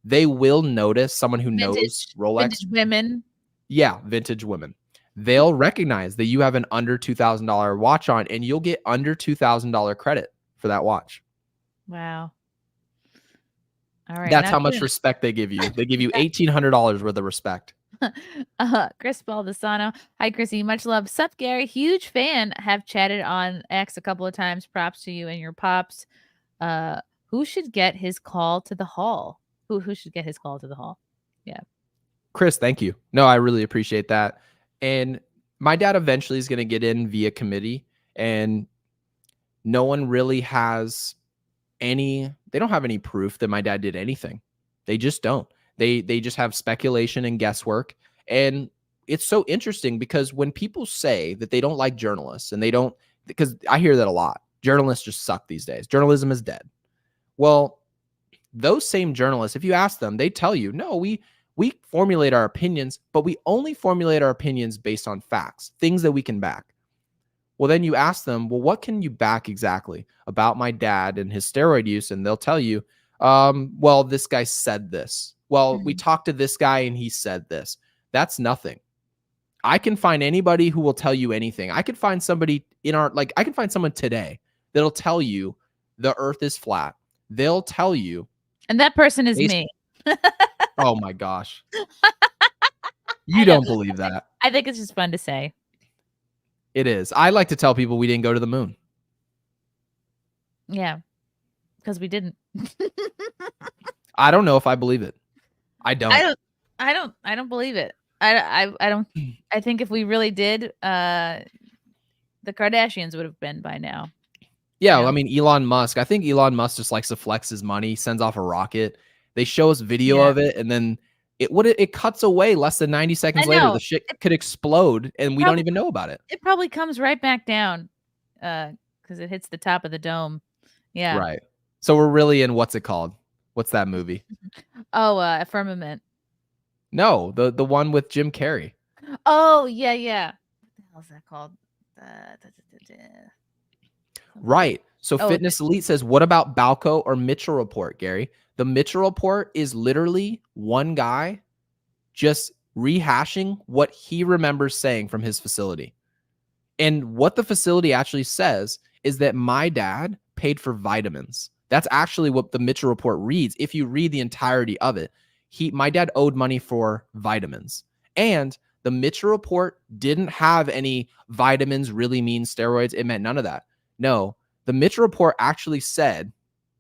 they will notice someone who knows Rolex. Vintage women. Yeah, vintage women. They'll recognize that you have an under $2,000 watch on, and you'll get under $2,000 credit for that watch. Wow. All right. That's how much respect they give you. They give you $1,800 worth of respect. Chris Baldessano. Hi, Chrissy. Much love. Sup, Gary. Huge fan. Have chatted on X a couple of times. Props to you and your pops. Who should get his call to the hall? Who should get his call to the hall? Yeah. Chris, thank you. No, I really appreciate that. And my dad eventually is going to get in via committee, and no one really has they don't have any proof that my dad did anything. They just don't. They just have speculation and guesswork. And it's so interesting because when people say that they don't like journalists, and they don't, because I hear that a lot. Journalists just suck these days. Journalism is dead. Well, those same journalists, if you ask them, they tell you, no, we formulate our opinions, but we only formulate our opinions based on facts, things that we can back. Well, then you ask them, well, what can you back exactly about my dad and his steroid use? And they'll tell you, well, this guy said this. Well, we talked to this guy and he said this. That's nothing. I can find anybody who will tell you anything. I could find somebody I can find someone today that'll tell you the earth is flat. They'll tell you. And that person is me. Oh my gosh. You don't believe that. I think it's just fun to say. It is. I like to tell people we didn't go to the moon. Yeah. Because we didn't. I don't know if I believe it. I don't believe it. I don't. I think if we really did, the Kardashians would have been by now. Yeah, I mean, Elon Musk. I think Elon Musk just likes to flex his money, sends off a rocket. They show us video of it, and then it cuts away less than 90 seconds later. The shit could explode, and we don't even know about it. It probably comes right back down because it hits the top of the dome. Yeah. Right. So we're really in, what's it called? What's that movie? Oh, Firmament. No, the one with Jim Carrey. Oh, yeah. What the hell is that called? Right. So Fitness Elite says, what about Balco or Mitchell Report, Gary? The Mitchell Report is literally one guy just rehashing what he remembers saying from his facility. And what the facility actually says is that my dad paid for vitamins. That's actually what the Mitchell Report reads. If you read the entirety of it, my dad owed money for vitamins. And the Mitchell Report didn't have any vitamins really mean steroids. It meant none of that. No, the Mitchell Report actually said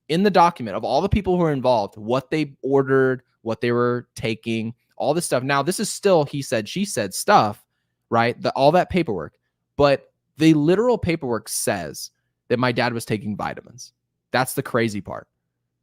in the document of all the people who were involved, what they ordered, what they were taking, all this stuff. Now, this is still he said, she said stuff, right? All that paperwork. But the literal paperwork says that my dad was taking vitamins. That's the crazy part.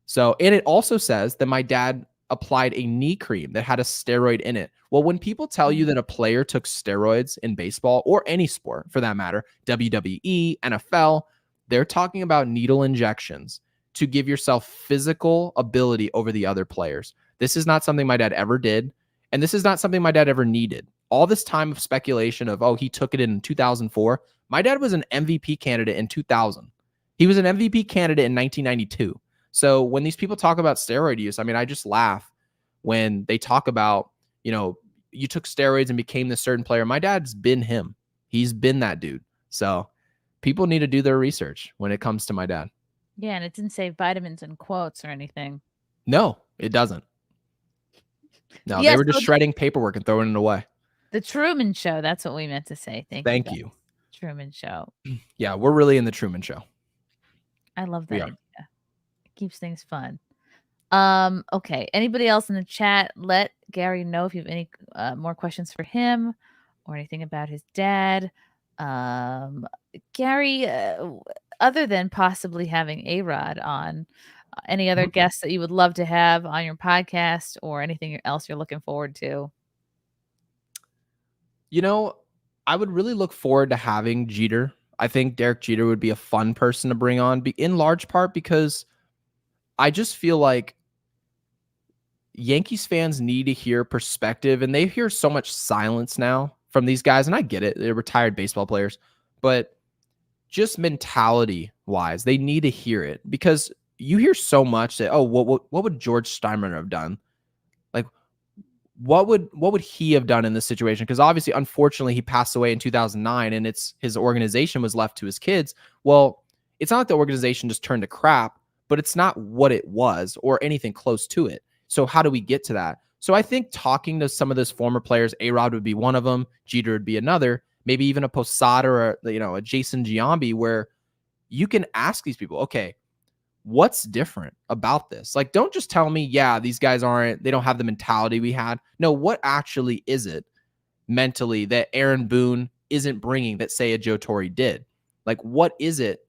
So, and it also says that my dad applied a knee cream that had a steroid in it. Well, when people tell you that a player took steroids in baseball or any sport for that matter, WWE, NFL, they're talking about needle injections to give yourself physical ability over the other players. This is not something my dad ever did. And this is not something my dad ever needed. All this time of speculation of, oh, he took it in 2004. My dad was an MVP candidate in 2000. He was an MVP candidate in 1992. So when these people talk about steroid use, I mean, I just laugh when they talk about, you took steroids and became this certain player. My dad's been him. He's been that dude. So people need to do their research when it comes to my dad. Yeah, and it didn't say vitamins in quotes or anything. No, it doesn't. No, they were just shredding paperwork and throwing it away. The Truman Show. That's what we meant to say. Thank you. Truman Show. Yeah, we're really in the Truman Show. I love that idea. It keeps things fun. Okay. Anybody else in the chat? Let Gary know if you have any more questions for him or anything about his dad. Gary, other than possibly having A-Rod on, any other guests that you would love to have on your podcast or anything else you're looking forward to? I would really look forward to having Jeter. I think Derek Jeter would be a fun person to bring on, in large part because I just feel like Yankees fans need to hear perspective, and they hear so much silence now from these guys. And I get it. They're retired baseball players, but just mentality wise, they need to hear it, because you hear so much that, oh, what would George Steinbrenner have done? Like, what would he have done in this situation? Because obviously, unfortunately, he passed away in 2009, and his organization was left to his kids. Well, it's not like the organization just turned to crap, but it's not what it was or anything close to it. So how do we get to that? So I think talking to some of those former players, A-Rod would be one of them, Jeter would be another, maybe even a Posada or a Jason Giambi, where you can ask these people, okay, what's different about this? Like, don't just tell me, yeah, these guys they don't have the mentality we had. No, what actually is it mentally that Aaron Boone isn't bringing that, say, a Joe Torre did? Like, what is it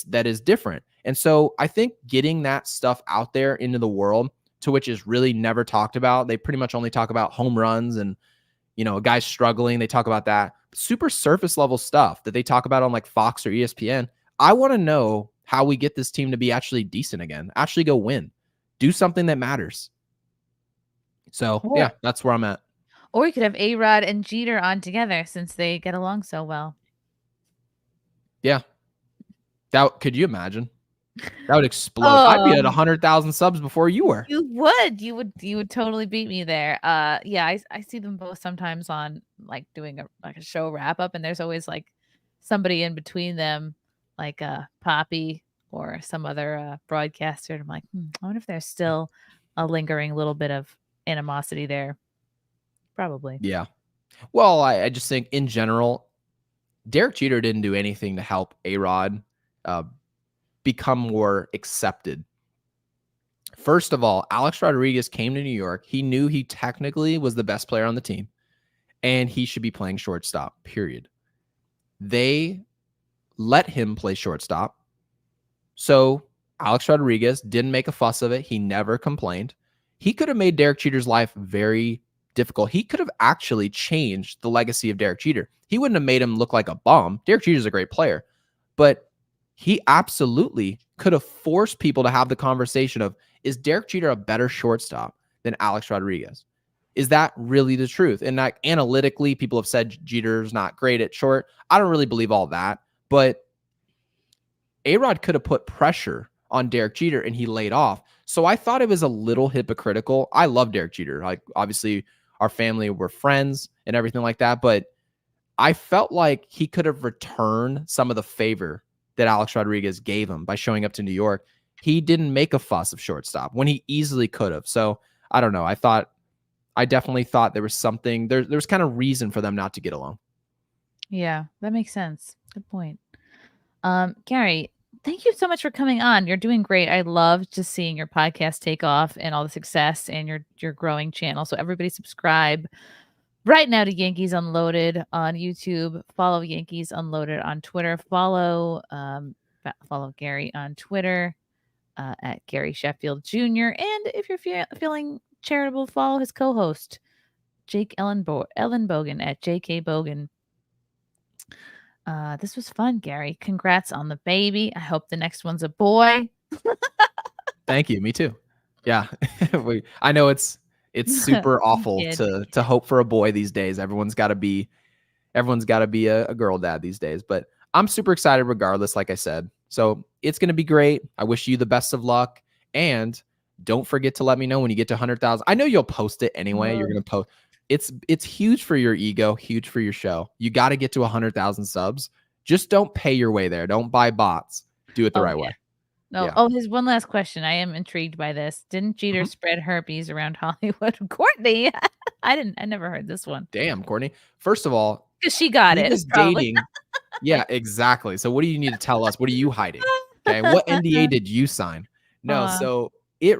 that is different? And so I think getting that stuff out there into the world, to which is really never talked about. They pretty much only talk about home runs and, a guy's struggling. They talk about that super surface level stuff that they talk about on like Fox or ESPN. I want to know how we get this team to be actually decent again, actually go win, do something that matters. So yeah, that's where I'm at. Or you could have A-Rod and Jeter on together, since they get along so well. Yeah. Could you imagine? That would explode. I'd be at 100,000 subs before you were. You would totally beat me there. Yeah, I see them both sometimes on like doing a show wrap up, and there's always like somebody in between them, like Poppy or some other broadcaster. And I'm like, I wonder if there's still a lingering little bit of animosity there. Probably. Yeah. Well, I just think in general, Derek Jeter didn't do anything to help A-Rod become more accepted. First of all, Alex Rodriguez came to New York. He knew he technically was the best player on the team, and he should be playing shortstop, period. They let him play shortstop. So Alex Rodriguez didn't make a fuss of it. He never complained. He could have made Derek Jeter's life very difficult. He could have actually changed the legacy of Derek Jeter. He wouldn't have made him look like a bum. Derek Jeter's a great player, but he absolutely could have forced people to have the conversation of, is Derek Jeter a better shortstop than Alex Rodriguez? Is that really the truth? And like, analytically, people have said Jeter's not great at short. I don't really believe all that, but A-Rod could have put pressure on Derek Jeter and he laid off. So I thought it was a little hypocritical. I love Derek Jeter. Like, obviously our family were friends and everything like that, but I felt like he could have returned some of the favor that Alex Rodriguez gave him by showing up to New York. He didn't make a fuss of shortstop when he easily could have. So I don't know. I definitely thought there was something, there's kind of reason for them not to get along. Yeah, that makes sense. Good point. Gary, thank you so much for coming on. You're doing great. I love just seeing your podcast take off and all the success and your growing channel. So everybody subscribe right now to Yankees Unloaded on YouTube. Follow Yankees Unloaded on Twitter. Follow Gary on Twitter at Gary Sheffield Jr. And if you're feeling charitable, follow his co-host, Jake Ellenbogen at JK Bogan. This was fun, Gary. Congrats on the baby. I hope the next one's a boy. Thank you. Me too. Yeah. I know it's super awful to hope for a boy these days. Everyone's got to be a girl dad these days, but I'm super excited regardless, like I said. So it's going to be great. I wish you the best of luck, and don't forget to let me know when you get to 100,000. I know you'll post it anyway. You're going to post. It's huge for your ego, huge for your show. You got to get to 100,000 subs. Just don't pay your way there. Don't buy bots. Do it the right way. No. Yeah. Oh, there's one last question. I am intrigued by this. Didn't Jeter spread herpes around Hollywood? Courtney, I never heard this one. Damn, Courtney. First of all, because she got it. He was dating. Yeah, exactly. So what do you need to tell us? What are you hiding? Okay, what NDA did you sign? No, so he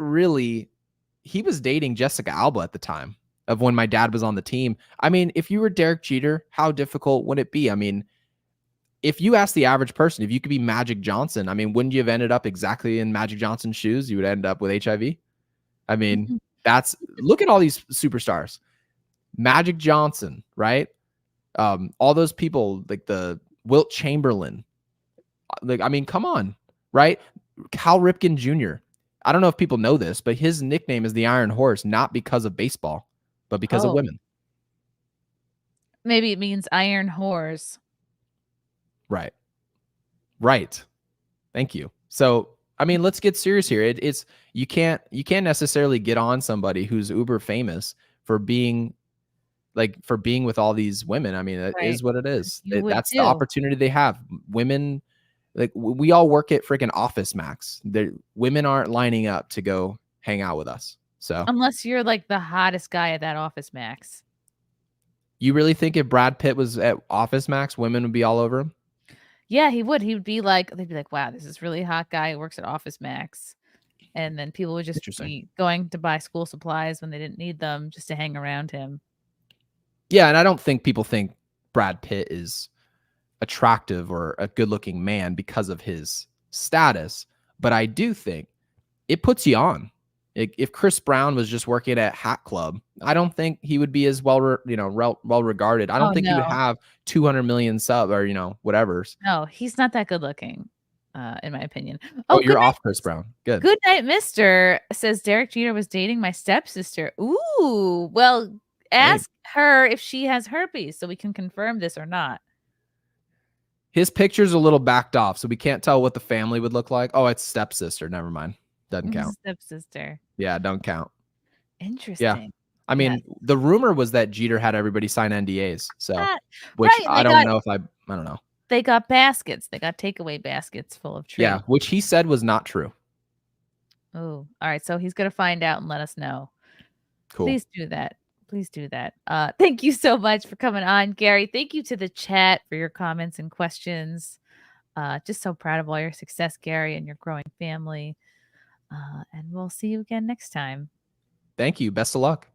was dating Jessica Alba at the time of when my dad was on the team. I mean, if you were Derek Jeter, how difficult would it be? I mean, if you ask the average person, if you could be Magic Johnson, I mean, wouldn't you have ended up exactly in Magic Johnson's shoes? You would end up with HIV. I mean, look at all these superstars. Magic Johnson, right? All those people, like the Wilt Chamberlain. Like, I mean, come on, right? Cal Ripken Jr. I don't know if people know this, but his nickname is the Iron Horse, not because of baseball, but because of women. Maybe it means iron horse. Right. Right. Thank you. So, I mean, let's get serious here. It's you can't necessarily get on somebody who's uber famous for being with all these women. I mean, it Right. is what it is. You would That's the too. opportunity they have. Women, like we all work at freaking Office Max. Women aren't lining up to go hang out with us. So, Unless you're like the hottest guy at that Office Max. you really think if Brad Pitt was at Office Max, women would be all over him? Yeah, he would. He would be like, they'd be like, wow, this is really hot guy who works at Office Max. And then people would just Interesting. be going to buy school supplies when they didn't need them just to hang around him. Yeah, and I don't think people think Brad Pitt is attractive or a good-looking man because of his status, but I do think it puts you on. If Chris Brown was just working at Hat Club, I don't think he would be as well regarded. I don't think he would have 200 million sub or whatever. No, he's not that good looking, in my opinion. Oh, good you're night, off, Chris Brown. Good. Good night, Mister. Says Derek Jeter was dating my stepsister. Ooh, well, ask her if she has herpes so we can confirm this or not. His picture's a little backed off, so we can't tell what the family would look like. Oh, it's stepsister. Never mind. Doesn't count. Stepsister. Yeah, don't count. Interesting. Yeah. I mean, the rumor was that Jeter had everybody sign NDAs. So, which right, I don't know if I don't know. They got baskets. They got takeaway baskets full of trees. Yeah, which he said was not true. Oh, all right. So he's going to find out and let us know. Cool. Please do that. Please do that. Thank you so much for coming on, Gary. Thank you to the chat for your comments and questions. Just so proud of all your success, Gary, and your growing family. And we'll see you again next time. Thank you. Best of luck.